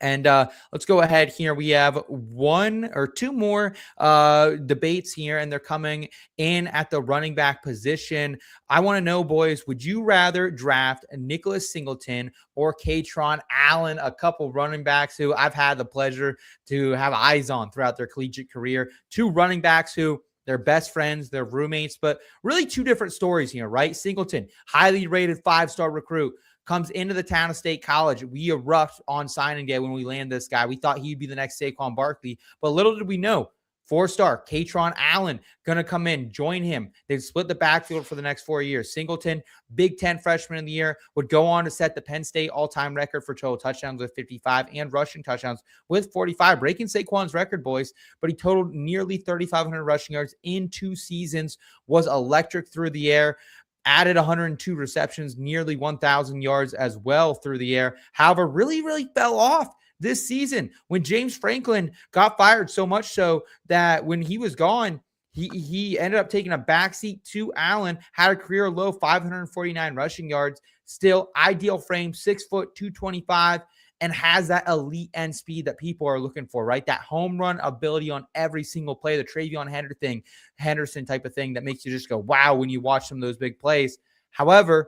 And let's go ahead here. We have one or two more debates here, and they're coming in at the running back position. I want to know, boys, would you rather draft Nicholas Singleton or Kaytron Allen, a couple running backs who I've had the pleasure to have eyes on throughout their collegiate career? Two running backs who they're best friends, they're roommates, but really two different stories here, right? Singleton, highly rated 5-star recruit, comes into the town of State College. We erupt on signing day when we land this guy. We thought he'd be the next Saquon Barkley, but little did we know, 4-star Kaytron Allen going to come in, join him. They've split the backfield for the next 4 years. Singleton, Big Ten freshman of the year, would go on to set the Penn State all-time record for total touchdowns with 55 and rushing touchdowns with 45, breaking Saquon's record, boys. But he totaled nearly 3,500 rushing yards in 2 seasons, was electric through the air, added 102 receptions, nearly 1,000 yards as well through the air. However, really fell off this season when James Franklin got fired, so much so that when he was gone, he ended up taking a backseat to Allen, had a career low 549 rushing yards, still ideal frame, 6 foot, 225, and has that elite end speed that people are looking for, right? That home run ability on every single play, the Travion Henderson type of thing that makes you just go, wow, when you watch some of those big plays. However,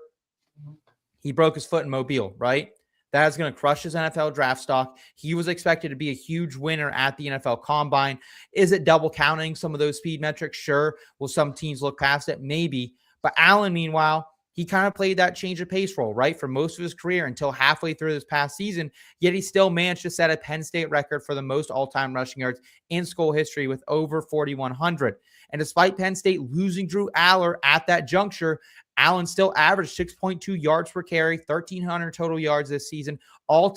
he broke his foot in Mobile, right? That is going to crush his NFL draft stock. He was expected to be a huge winner at the NFL Combine. Is it double counting some of those speed metrics? Sure. Will some teams look past it? Maybe. But Allen, meanwhile, he kind of played that change of pace role, right, for most of his career until halfway through this past season, yet he still managed to set a Penn State record for the most all-time rushing yards in school history with over 4,100. And despite Penn State losing Drew Aller at that juncture, Allen still averaged 6.2 yards per carry, 1,300 total yards this season, all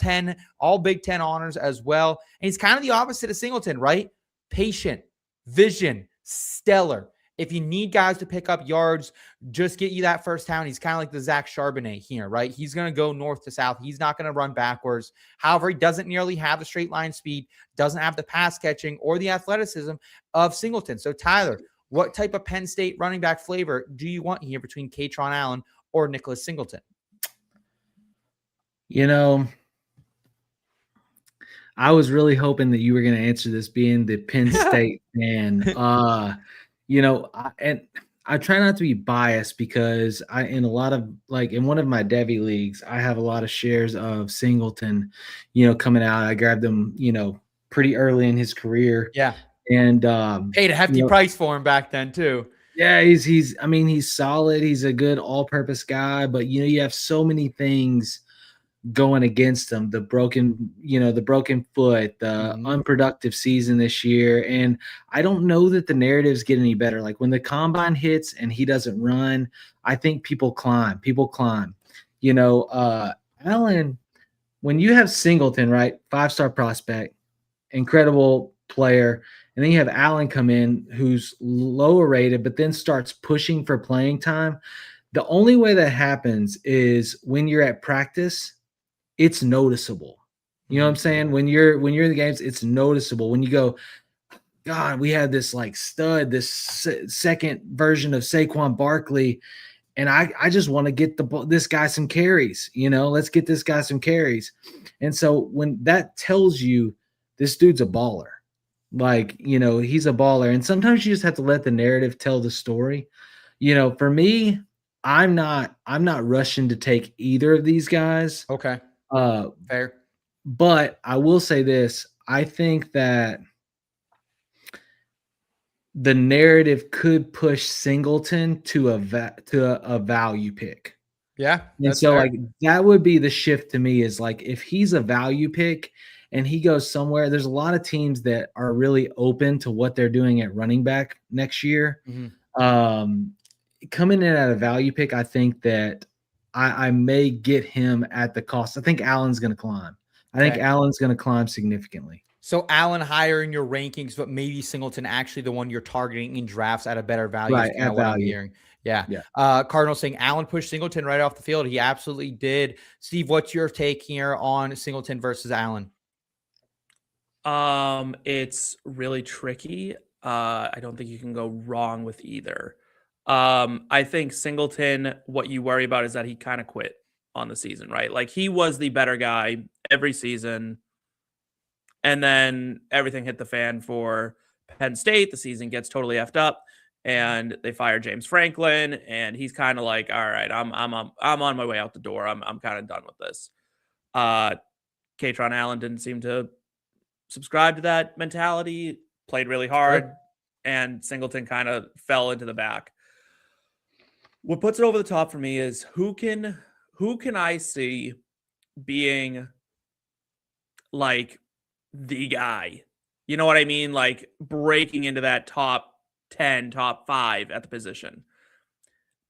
Big Ten honors as well. And he's kind of the opposite of Singleton, right? Patient, vision, stellar. If you need guys to pick up yards, just get you that first down. He's kind of like the Zach Charbonnet here, right? He's going to go north to south. He's not going to run backwards. However, he doesn't nearly have the straight line speed, doesn't have the pass catching or the athleticism of Singleton. So, Tyler, what type of Penn State running back flavor do you want here between Kaytron Allen or Nicholas Singleton? You know, I was really hoping that you were going to answer this being the Penn State fan. You know, I try not to be biased because in one of my Devy leagues, I have a lot of shares of Singleton, coming out. I grabbed him, pretty early in his career. Yeah. And paid a hefty price for him back then too. Yeah, he's solid. He's a good all-purpose guy, but you have so many things going against him, the broken foot, the unproductive season this year. And I don't know that the narratives get any better. Like when the combine hits and he doesn't run, I think people climb. Allen, when you have Singleton, right, 5-star prospect, incredible player, and then you have Allen come in who's lower rated, but then starts pushing for playing time. The only way that happens is when you're at practice, it's noticeable. You know what I'm saying? When you're in the games, it's noticeable. When you go, God, we had this like stud, this second version of Saquon Barkley, and I just want to get this guy some carries. Let's get this guy some carries. And so when that tells you this dude's a baller, he's a baller. And sometimes you just have to let the narrative tell the story. For me, I'm not rushing to take either of these guys. Okay. Fair. But I will say this. I think that the narrative could push Singleton to a value pick. Yeah. And so that would be the shift to me is if he's a value pick and he goes somewhere, there's a lot of teams that are really open to what they're doing at running back next year. Mm-hmm. Coming in at a value pick, I think that I may get him at the cost. I think Allen's going to climb. I think Okay. Allen's going to climb significantly. So Allen higher in your rankings, but maybe Singleton actually the one you're targeting in drafts at a better value. Right, Is kind of at what I'm value. hearing. Yeah. Yeah. Cardinal saying Allen pushed Singleton right off the field. He absolutely did. Steve, what's your take here on Singleton versus Allen? It's really tricky. I don't think you can go wrong with either. I think Singleton, what you worry about is that he kind of quit on the season, right? Like he was the better guy every season. And then everything hit the fan for Penn State. The season gets totally effed up, and they fire James Franklin, and he's kind of like, "All right, I'm on my way out the door. I'm kind of done with this." Kaytron Allen didn't seem to subscribe to that mentality. Played really hard, and Singleton kind of fell into the back. What puts it over the top for me is who can I see being like the guy, you know what I mean? Like breaking into that top 10, top 5 at the position.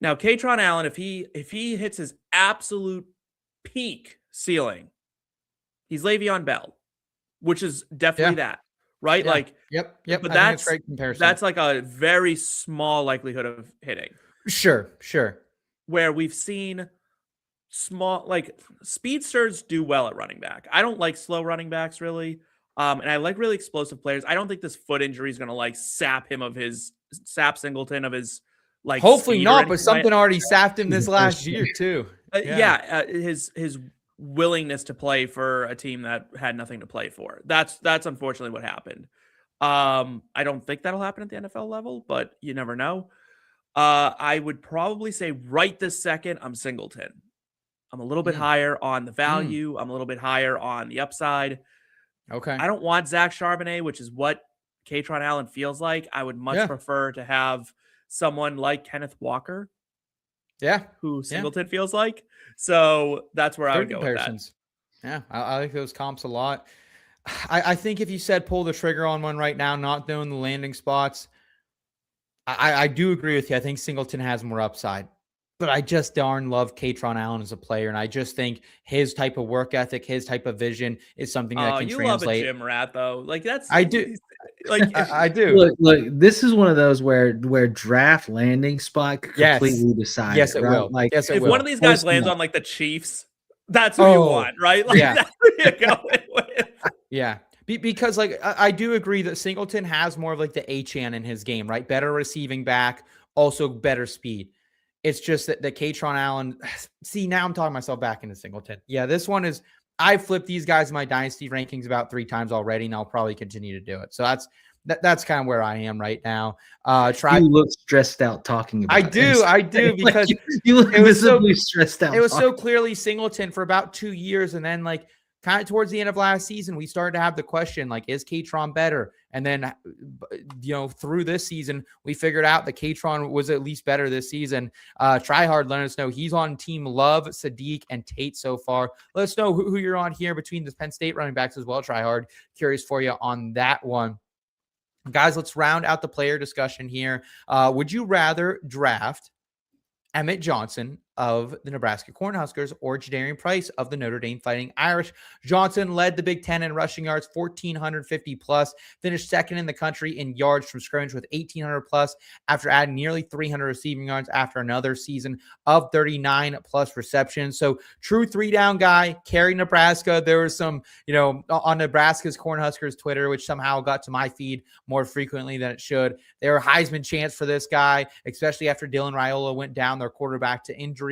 Now, Kaytron Allen, if he hits his absolute peak ceiling, he's Le'Veon Bell, which is definitely that, right? Yeah. Like, Yep. But I think that's a great comparison. That's like a very small likelihood of hitting. Sure. Where we've seen small, like speedsters do well at running back. I don't like slow running backs really. And I like really explosive players. I don't think this foot injury is going to like sap Singleton of his like. Hopefully not, but something already sapped him this last year too. His willingness to play for a team that had nothing to play for. That's unfortunately what happened. I don't think that'll happen at the NFL level, but you never know. I would probably say right this second, I'm Singleton. I'm a little bit higher on the value. I'm a little bit higher on the upside. Okay. I don't want Zach Charbonnet, which is what Kaytron Allen feels like. I would much prefer to have someone like Kenneth Walker. Yeah. Who Singleton feels like. So that's where I would go comparisons. With that. Yeah. I like those comps a lot. I think if you said pull the trigger on one right now, not knowing the landing spots, I do agree with you. I think Singleton has more upside. But I just darn love Kaytron Allen as a player, and I just think his type of work ethic, his type of vision is something that can translate. You love a gym rat, though. Like that's I do. Like I do. Look, this is one of those where draft landing spot could completely decide. Yes, it will. Like, yes, it if will. one of these guys lands on like the Chiefs, that's what you want, right? Like that's what you're going with. Yeah. Because like I do agree that Singleton has more of like the H-An in his game, right? Better receiving back, also better speed. It's just that the Kaytron Allen, see, now I'm talking myself back into Singleton. Yeah, this one is, I've flipped these guys in my Dynasty rankings about 3 times already, and I'll probably continue to do it. So that's kind of where I am right now. You look stressed out talking about it. I do, because you look visibly stressed out. It was so clearly Singleton for about 2 years, and then like kind of towards the end of last season, we started to have the question, like, is Kaytron better? And then, through this season, we figured out that Kaytron was at least better this season. Tryhard, let us know. He's on Team Love, Sadiq, and Tate so far. Let us know who you're on here between the Penn State running backs as well, Tryhard. Curious for you on that one. Guys, let's round out the player discussion here. Would you rather draft Emmett Johnson of the Nebraska Cornhuskers or Jadarian Price of the Notre Dame Fighting Irish? Johnson led the Big Ten in rushing yards, 1,450 plus, finished second in the country in yards from scrimmage with 1,800 plus after adding nearly 300 receiving yards after another season of 39 plus receptions. So true 3-down guy, carried Nebraska. There was some, on Nebraska's Cornhuskers Twitter, which somehow got to my feed more frequently than it should. There were Heisman chants for this guy, especially after Dylan Raiola went down, their quarterback, to injury.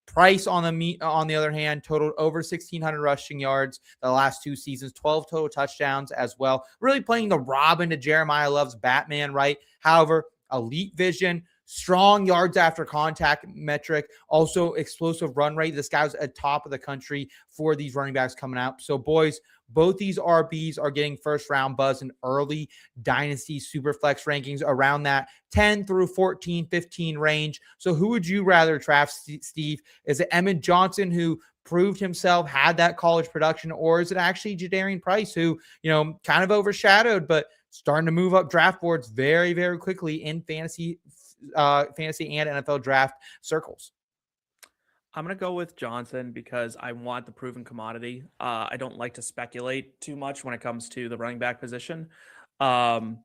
Price on the other hand totaled over 1,600 rushing yards the last 2 seasons, 12 total touchdowns as well. Really playing the Robin to Jeremiyah Love's Batman, right? However, elite vision, strong yards after contact metric, also explosive run rate. This guy's at top of the country for these running backs coming out. So boys, both these RBs are getting first round buzz in early Dynasty Superflex rankings around that 10 through 14, 15 range. So who would you rather draft, Steve? Is it Emmett Johnson, who proved himself, had that college production, or is it actually Jadarian Price, who, kind of overshadowed, but starting to move up draft boards very, very quickly in fantasy and NFL draft circles? I'm going to go with Johnson because I want the proven commodity. I don't like to speculate too much when it comes to the running back position. Um,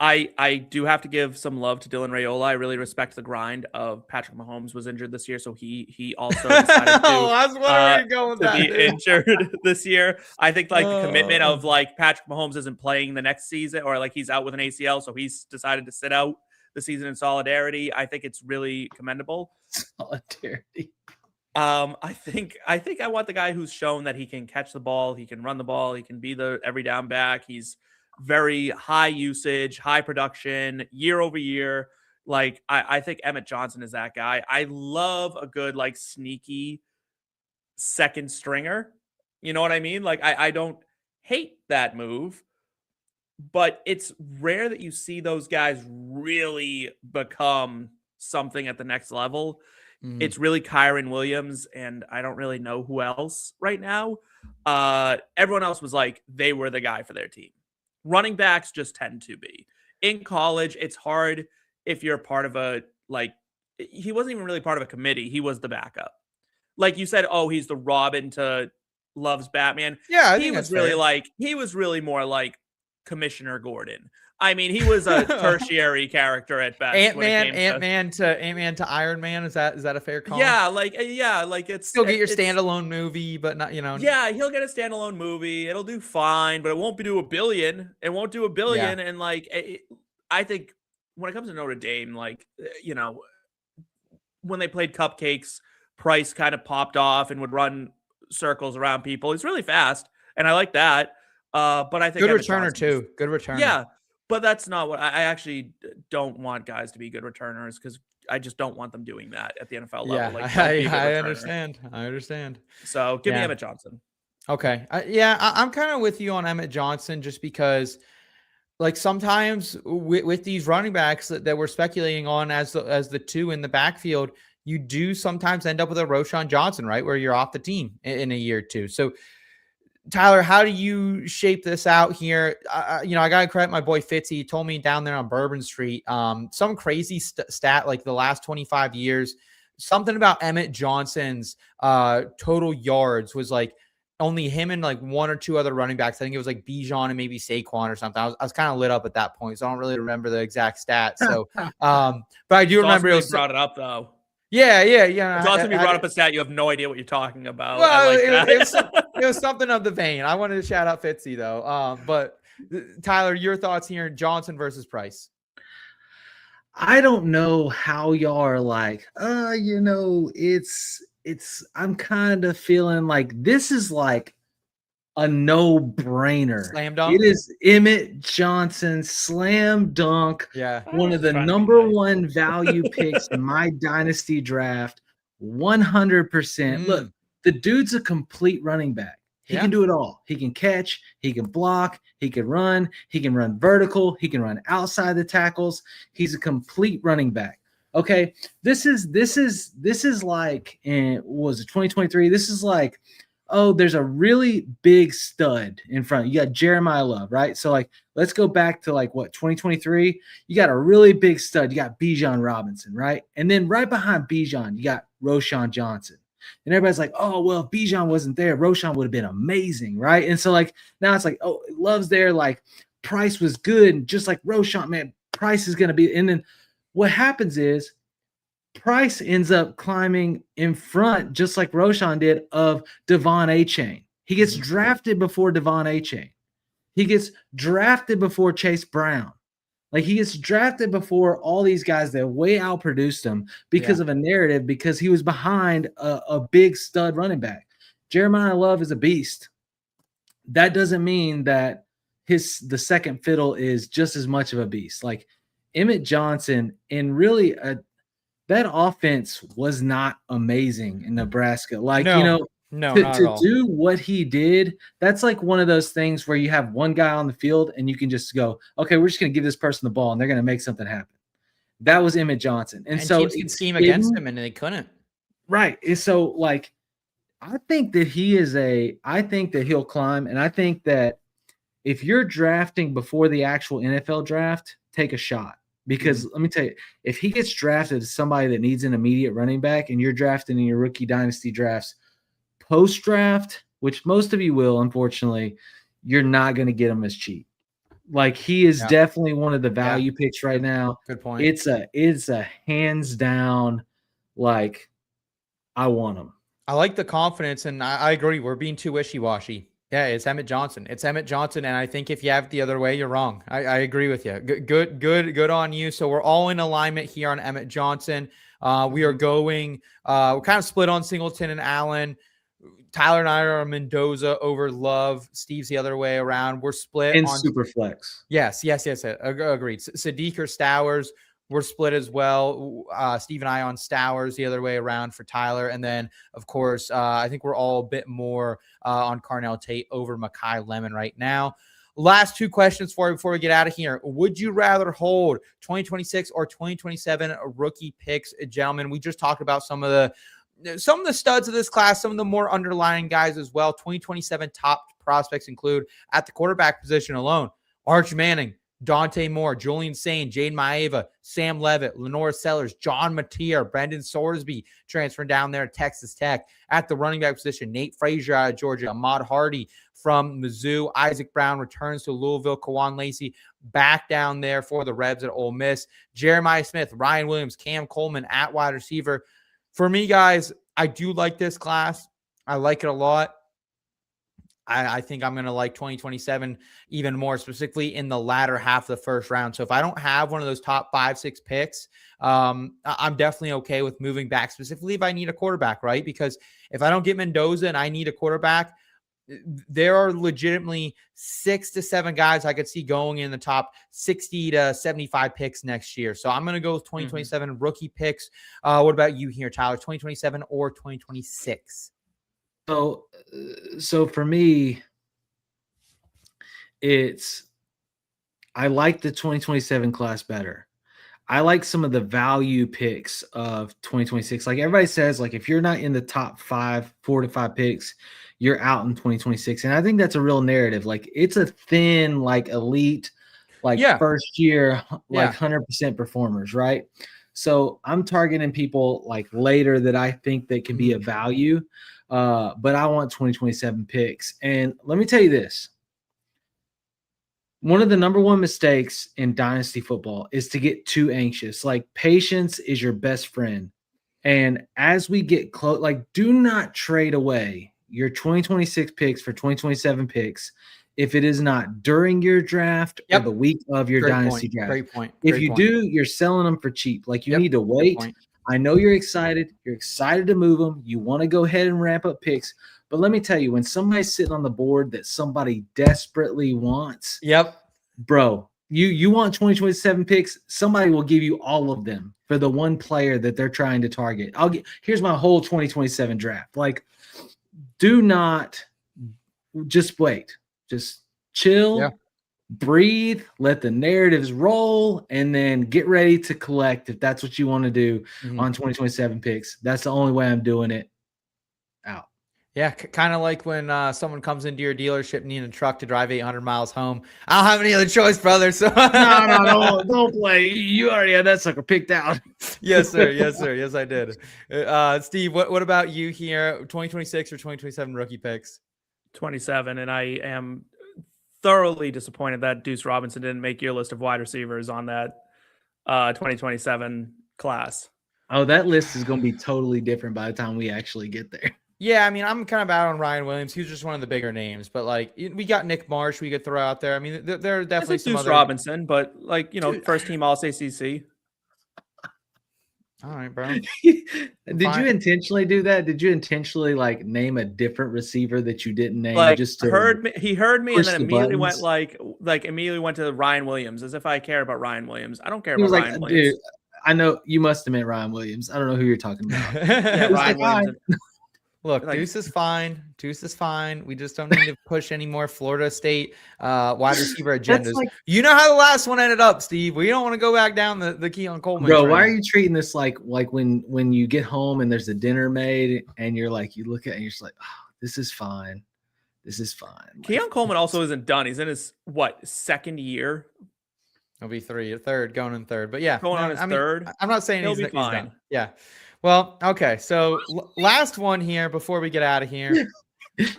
I do have to give some love to Dylan Raiola. I really respect the grind of Patrick Mahomes was injured this year, so he also decided Oh, I was wondering where you're going with to that, be dude. injured this year. I think like the commitment of like Patrick Mahomes isn't playing the next season, or like he's out with an ACL, so he's decided to sit out the season in solidarity. I think it's really commendable. Solidarity. I think I want the guy who's shown that he can catch the ball, he can run the ball, he can be the every down back. He's very high usage, high production, year over year. Like I think Emmett Johnson is that guy. I love a good like sneaky second stringer. You know what I mean? Like I don't hate that move, but it's rare that you see those guys really become something at the next level. It's really Kyron Williams, and I don't really know who else right now. Everyone else was like, they were the guy for their team. Running backs just tend to be. In college, it's hard if you're part of a, like, he wasn't even really part of a committee. He was the backup. Like you said, oh, he's the Robin to Love's Batman. Yeah, he was really fair. He was really more like Commissioner Gordon. I mean, he was a tertiary character at best. Ant-Man to Iron Man. Is that a fair call? Yeah, like it's still get your standalone movie, but not, you know. Yeah, he'll get a standalone movie. It'll do fine, but it won't do $1 billion. It won't do $1 billion. Yeah. And like, I think when it comes to Notre Dame, like, you know, when they played Cupcakes, Price kind of popped off and would run circles around people. He's really fast, and I like that. But I think good returner too. Good returner. Yeah. But that's not what I actually don't want guys to be good returners, because I just don't want them doing that at the NFL level. Yeah, like, I understand. I understand. So give me Emmett Johnson. Okay. I'm kind of with you on Emmett Johnson, just because like sometimes with these running backs that we're speculating on as the two in the backfield, you do sometimes end up with a Roschon Johnson, right? Where you're off the team in a year or two. So Tyler, how do you shape this out here? I got to credit my boy Fitzy. He told me down there on Bourbon Street, some crazy stat, like the last 25 years, something about Emmett Johnson's total yards was like only him and like one or two other running backs. I think it was like Bijan and maybe Saquon or something. I was kind of lit up at that point, so I don't really remember the exact stat. So, but I do remember it brought it up though. Yeah. It's awesome you brought up a stat. You have no idea what you're talking about. Well, it was something of the vein. I wanted to shout out Fitzy though. But Tyler, your thoughts here: Johnson versus Price. I don't know how y'all are like, it's I'm kind of feeling like this is like a no-brainer. Slam dunk. It is Emmett Johnson, slam dunk. Yeah. One of the number one value picks in my dynasty draft. 100%. Look, the dude's a complete running back. He can do it all. He can catch, he can block, he can run vertical, he can run outside the tackles. He's a complete running back. Okay. This is like, what was it, 2023? This is like, oh, there's a really big stud in front. You got Jeremiyah Love, right? So like, let's go back to like what, 2023? You got a really big stud. You got Bijan Robinson, right? And then right behind Bijan, you got Roschon Johnson. And everybody's like, oh, well, if Bijan wasn't there, Roschon would have been amazing, right? And so like, now it's like, oh, Love's there. Like Price was good. And just like Roschon, man, Price is going to be. And then what happens is, Price ends up climbing in front, just like Roschon did, of Devon Achane. He gets drafted before Devon Achane. He gets drafted before Chase Brown. Like he gets drafted before all these guys that way outproduced him because of a narrative, because he was behind a big stud running back. Jeremiyah Love is a beast. That doesn't mean that the second fiddle is just as much of a beast. Like Emmett Johnson, and really that offense was not amazing in Nebraska. Like, to do what he did, that's like one of those things where you have one guy on the field and you can just go, okay, we're just going to give this person the ball and they're going to make something happen. That was Emmett Johnson. And so teams can scheme against him and they couldn't. Right. And so like, I think that he'll climb. And I think that if you're drafting before the actual NFL draft, take a shot. Because let me tell you, if he gets drafted as somebody that needs an immediate running back and you're drafting in your rookie dynasty drafts post-draft, which most of you will, unfortunately, you're not going to get him as cheap. Like he is definitely one of the value picks right now. Good point. It's a hands down, like I want him. I like the confidence, and I agree. We're being too wishy-washy. Yeah, it's Emmett Johnson. It's Emmett Johnson, and I think if you have it the other way, you're wrong. I agree with you. Good on you. So we're all in alignment here on Emmett Johnson. We are going. We're kind of split on Singleton and Allen. Tyler and I are on Mendoza over Love. Steve's the other way around. We're split in on superflex. Yes. Agreed. Sadiq or Stowers. We're split as well. Steve and I on Stowers the other way around for Tyler. And then, of course, I think we're all a bit more on Carnell Tate over Makai Lemon right now. Last two questions for you before we get out of here. Would you rather hold 2026 or 2027 rookie picks, gentlemen? We just talked about some of the studs of this class, some of the more underlying guys as well. 2027 top prospects include at the quarterback position alone, Arch Manning, Dante Moore, Julian Sane, Jade Maeva, Sam Levitt, Lenore Sellers, John Mateer, Brendan Sorsby transferring down there at Texas Tech. At the running back position, Nate Frazier out of Georgia, Ahmad Hardy from Mizzou, Isaac Brown returns to Louisville, Kawan Lacey back down there for the Rebs at Ole Miss, Jeremiah Smith, Ryan Williams, Cam Coleman at wide receiver. For me, guys, I do like this class. I like it a lot. I think I'm going to like 2027 even more, specifically in the latter half of the first round. So if I don't have one of those top 5-6 picks, I'm definitely okay with moving back, specifically if I need a quarterback, right? Because if I don't get Mendoza and I need a quarterback, there are legitimately 6 to 7 guys I could see going in the top 60 to 75 picks next year. So I'm going to go with 2027 rookie picks. What about you here, Tyler? 2027 or 2026? So for me, I like the 2027 class better. I like some of the value picks of 2026. Like everybody says, like if you're not in the top 4 to 5 picks, you're out in 2026. And I think that's a real narrative. Like it's a thin, like elite, like first year, like 100% performers, right? So I'm targeting people like later that I think that can be a value. But I want 2027 picks. And let me tell you this. One of the number one mistakes in dynasty football is to get too anxious. Like patience is your best friend. And as we get close, like do not trade away your 2026 picks for 2027 picks if it is not during your draft or the week of your dynasty draft. Great point. If you do, you're selling them for cheap. Like you need to wait. I know you're excited. You're excited to move them. You want to go ahead and ramp up picks. But let me tell you, when somebody's sitting on the board that somebody desperately wants, bro, you want 2027 picks, somebody will give you all of them for the one player that they're trying to target. Here's my whole 2027 draft. Like, do not just wait. Just chill. Breathe, let the narratives roll, and then get ready to collect if that's what you want to do on 2027 picks. That's the only way I'm doing it. Out. Yeah, kind of like when someone comes into your dealership needing a truck to drive 800 miles home. I don't have any other choice, brother. So no, don't play. You already had that sucker picked out. Yes, sir. Yes, I did. Steve, what about you here? 2026 or 2027 rookie picks? 27, and I am thoroughly disappointed that Deuce Robinson didn't make your list of wide receivers on that 2027 class. Oh, that list is going to be totally different by the time we actually get there. Yeah, I mean, I'm kind of out on Ryan Williams. He's just one of the bigger names, but like we got Nick Marsh we could throw out there. I mean, there are definitely some Deuce other Robinson, but like, first team All-ACC. All right, bro. Did you intentionally do that? Did you intentionally like name a different receiver that you didn't name? Like just he heard me and then immediately went immediately went to Ryan Williams as if I care about Ryan Williams. I don't care about Ryan Williams. Dude, I know you must have meant Ryan Williams. I don't know who you're talking about. Ryan Williams. Look, Deuce is fine. We just don't need to push any more Florida State wide receiver agendas. You know how the last one ended up, Steve. We don't want to go back down the Keon Coleman. Bro, why are you treating this like when you get home and there's a dinner made and you're like, you look at it and you're just like, oh, this is fine. This is fine. Keon Coleman also isn't done. He's in his second year? He'll be third, going in third. But yeah, Going on his third. I'm not saying He'll he's be fine. done. Yeah. Well, okay. So last one here before we get out of here.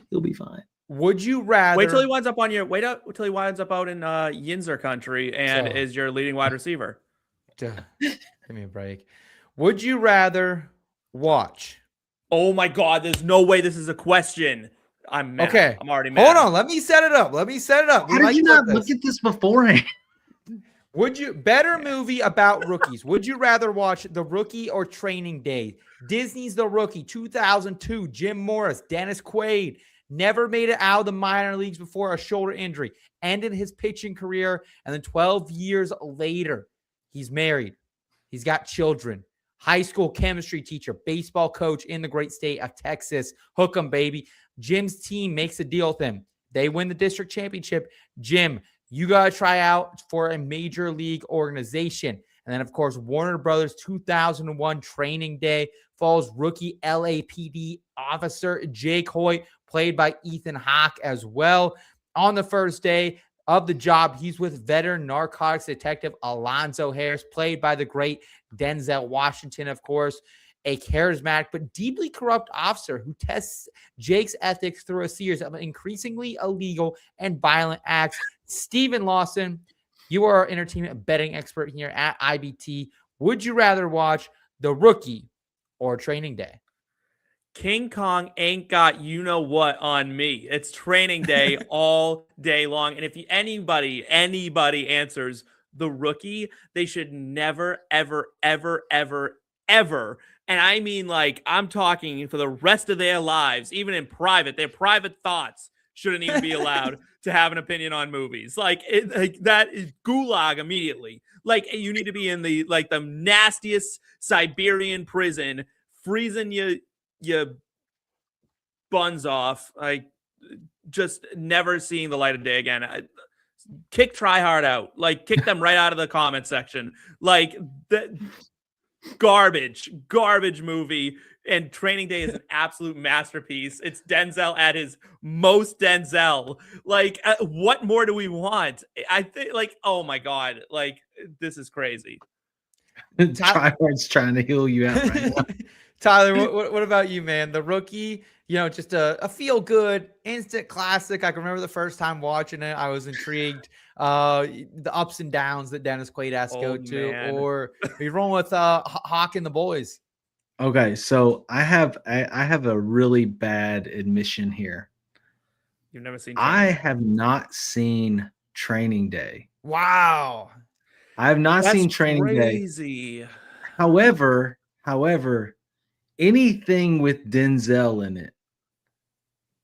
He'll be fine. Would you rather Wait till he winds up on your till he winds up out in Yinzer country and is your leading wide receiver. Give me a break. Would you rather watch? Oh my God! There's no way this is a question. I'm mad. Okay. I'm already mad. Hold on. Let me set it up. How did you not look at this beforehand? Would you better movie about rookies? Would you rather watch The Rookie or Training Day? Disney's The Rookie, 2002. Jim Morris, Dennis Quaid, never made it out of the minor leagues before a shoulder injury, ended his pitching career, and then 12 years later, he's married. He's got children. High school chemistry teacher, baseball coach in the great state of Texas. Hook 'em, baby. Jim's team makes a deal with him. They win the district championship. Jim, you got to try out for a major league organization. And then, of course, Warner Brothers 2001 Training Day follows rookie LAPD officer Jake Hoyt, played by Ethan Hawke as well. On the first day of the job, he's with veteran narcotics detective Alonzo Harris, played by the great Denzel Washington, of course. A charismatic but deeply corrupt officer who tests Jake's ethics through a series of increasingly illegal and violent acts. Stephen Lawson, you are our entertainment betting expert here at IBT. Would you rather watch The Rookie or Training Day? King Kong ain't got you-know-what on me. It's Training Day all day long. And if anybody answers The Rookie, they should never, ever, ever, ever, ever, and I mean like I'm talking for the rest of their lives, even in private, their private thoughts shouldn't even be allowed to have an opinion on movies. Like that is gulag immediately. Like you need to be in the nastiest Siberian prison, freezing your buns off, like just never seeing the light of day again. Kick Tryhard out, like kick them right out of the comment section. Like that garbage movie. And Training Day is an absolute masterpiece. It's Denzel at his most Denzel. Like, what more do we want? I think, like, oh my God, like this is crazy. Tryhard's trying to heal you out right now. Tyler, what about you, man? The Rookie, just a feel-good, instant classic. I can remember the first time watching it. I was intrigued. The ups and downs that Dennis Quaid has to go to. Man. Or are you rolling with Hawk and the boys? Okay, so I have a really bad admission here. You've never seen I have not seen Training Day. Wow. I have not That's seen Training crazy. Day. However, anything with Denzel in it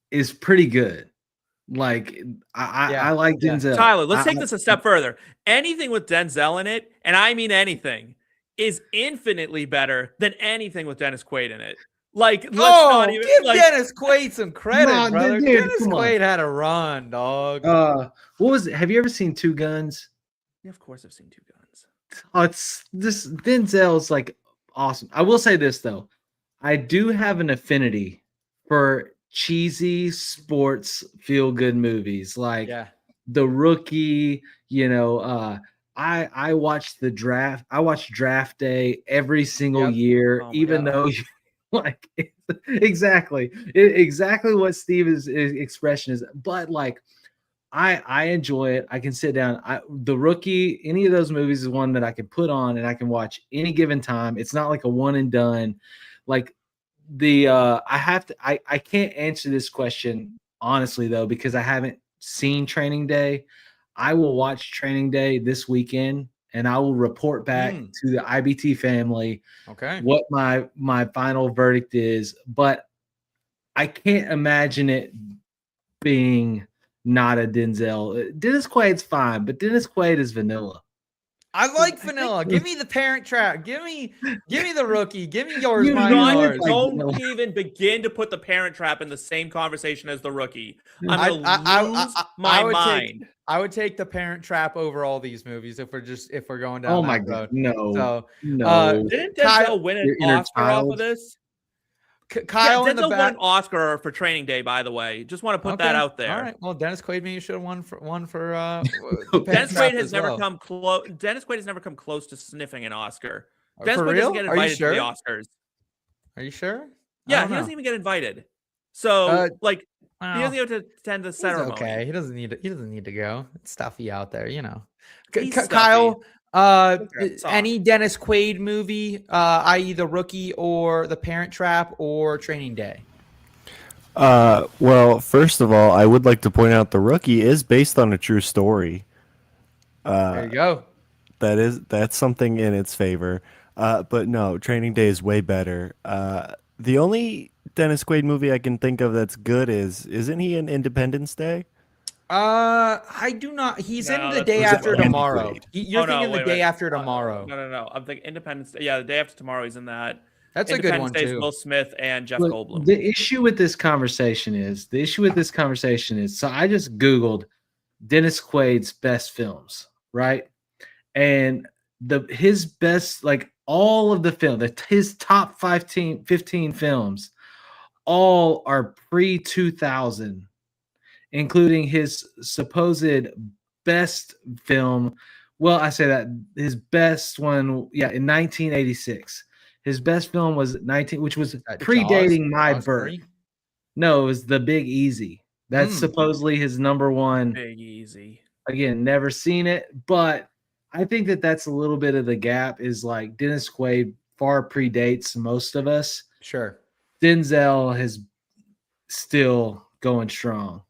is pretty good. Like I like Denzel. Tyler, let's take this a step further. Anything with Denzel in it, and I mean anything, is infinitely better than anything with Dennis Quaid in it. Like, let's not even give Dennis Quaid some credit, brother. Dude, Dennis Quaid had a run, dog. What was it? Have you ever seen Two Guns? Yeah, of course I've seen Two Guns. Oh, it's this Denzel's like awesome. I will say this though. I do have an affinity for cheesy sports feel-good movies like The Rookie, I watched the draft. I watch Draft Day every single year, even though you like exactly what Steve's expression is. But like, I enjoy it. I can sit down. The Rookie, any of those movies is one that I can put on and I can watch any given time. It's not like a one and done. Like I can't answer this question honestly though because I haven't seen Training Day. I will watch Training Day this weekend, and I will report back to the IBT family what my final verdict is. But I can't imagine it being not a Denzel. Dennis Quaid's fine, but Dennis Quaid is vanilla. I like vanilla. Give me the Parent Trap. Give me The Rookie. Give me yours. Don't even begin to put the Parent Trap in the same conversation as The Rookie. I'm gonna lose my mind. I would take the Parent Trap over all these movies if we're going down. Oh my God, no! So no. Didn't Denzel win an Oscar off of this? Kyle in the Denzel won back. an Oscar for Training Day, by the way. Just want to put that out there. All right. Well, Dennis Quaid maybe should have won for Dennis Quaid has never come close. Dennis Quaid has never come close to sniffing an Oscar. Dennis Quaid doesn't get invited to the Oscars. Are you sure? Yeah, he doesn't even get invited. So he doesn't even attend the ceremony. Okay, he doesn't need to go. It's stuffy out there, He's Kyle, any Dennis Quaid movie, i.e. The Rookie or The Parent Trap or Training Day? Well, first of all, I would like to point out The Rookie is based on a true story. There you go. That's something in its favor. But no, Training Day is way better. The only Dennis Quaid movie I can think of that's good isn't he in Independence Day? I do not. He's in The Day After Tomorrow. You're thinking The Day After Tomorrow. No. I'm thinking Independence Day. Yeah, The Day After Tomorrow. He's in that. That's a good one too. Will Smith and Jeff Goldblum. The issue with this conversation is, so I just Googled Dennis Quaid's best films, right? And his best, like all of the film, his top 15 films, all are pre-2000, including his supposed best film. Well, I say that his best one, in 1986. His best film was which was predating my birth. No, it was The Big Easy. That's supposedly his number one. Big Easy. Again, never seen it, but I think that's a little bit of the gap. Is like Dennis Quaid far predates most of us. Sure. Denzel is still going strong.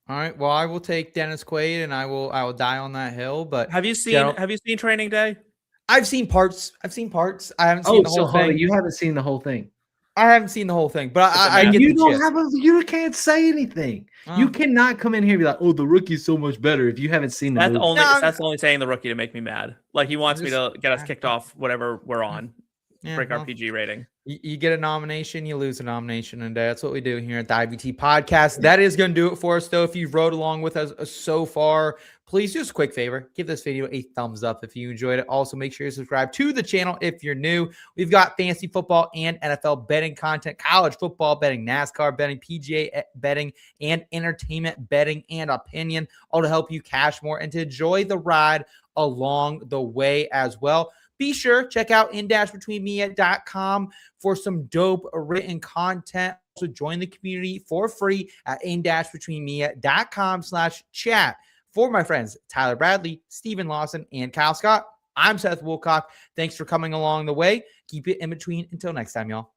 All right. Well, I will take Dennis Quaid, and I will die on that hill. But have you seen Training Day? I've seen parts. I haven't seen the whole thing. You haven't seen the whole thing. I haven't seen the whole thing, but I get you the gist. You can't say anything. You cannot come in here and be like, "Oh, The Rookie's so much better." If you haven't seen the movie, that's only saying The Rookie to make me mad. Like he wants me to get us kicked off whatever we're on. Break our PG rating. You get a nomination, you lose a nomination, and that's what we do here at the IBT Podcast. That is going to do it for us, though. If you've rode along with us so far, please do us a quick favor. Give this video a thumbs up if you enjoyed it. Also, make sure you subscribe to the channel if you're new. We've got fantasy football and NFL betting content, college football betting, NASCAR betting, PGA betting, and entertainment betting and opinion, all to help you cash more and to enjoy the ride along the way as well. Be sure check out in-betweenme.com for some dope written content. Also join the community for free at in-betweenme.com/chat. For my friends Tyler Bradley, Stephen Lawson, and Kyle Scott, I'm Seth Woolcock. Thanks for coming along the way. Keep it in between. Until next time, y'all.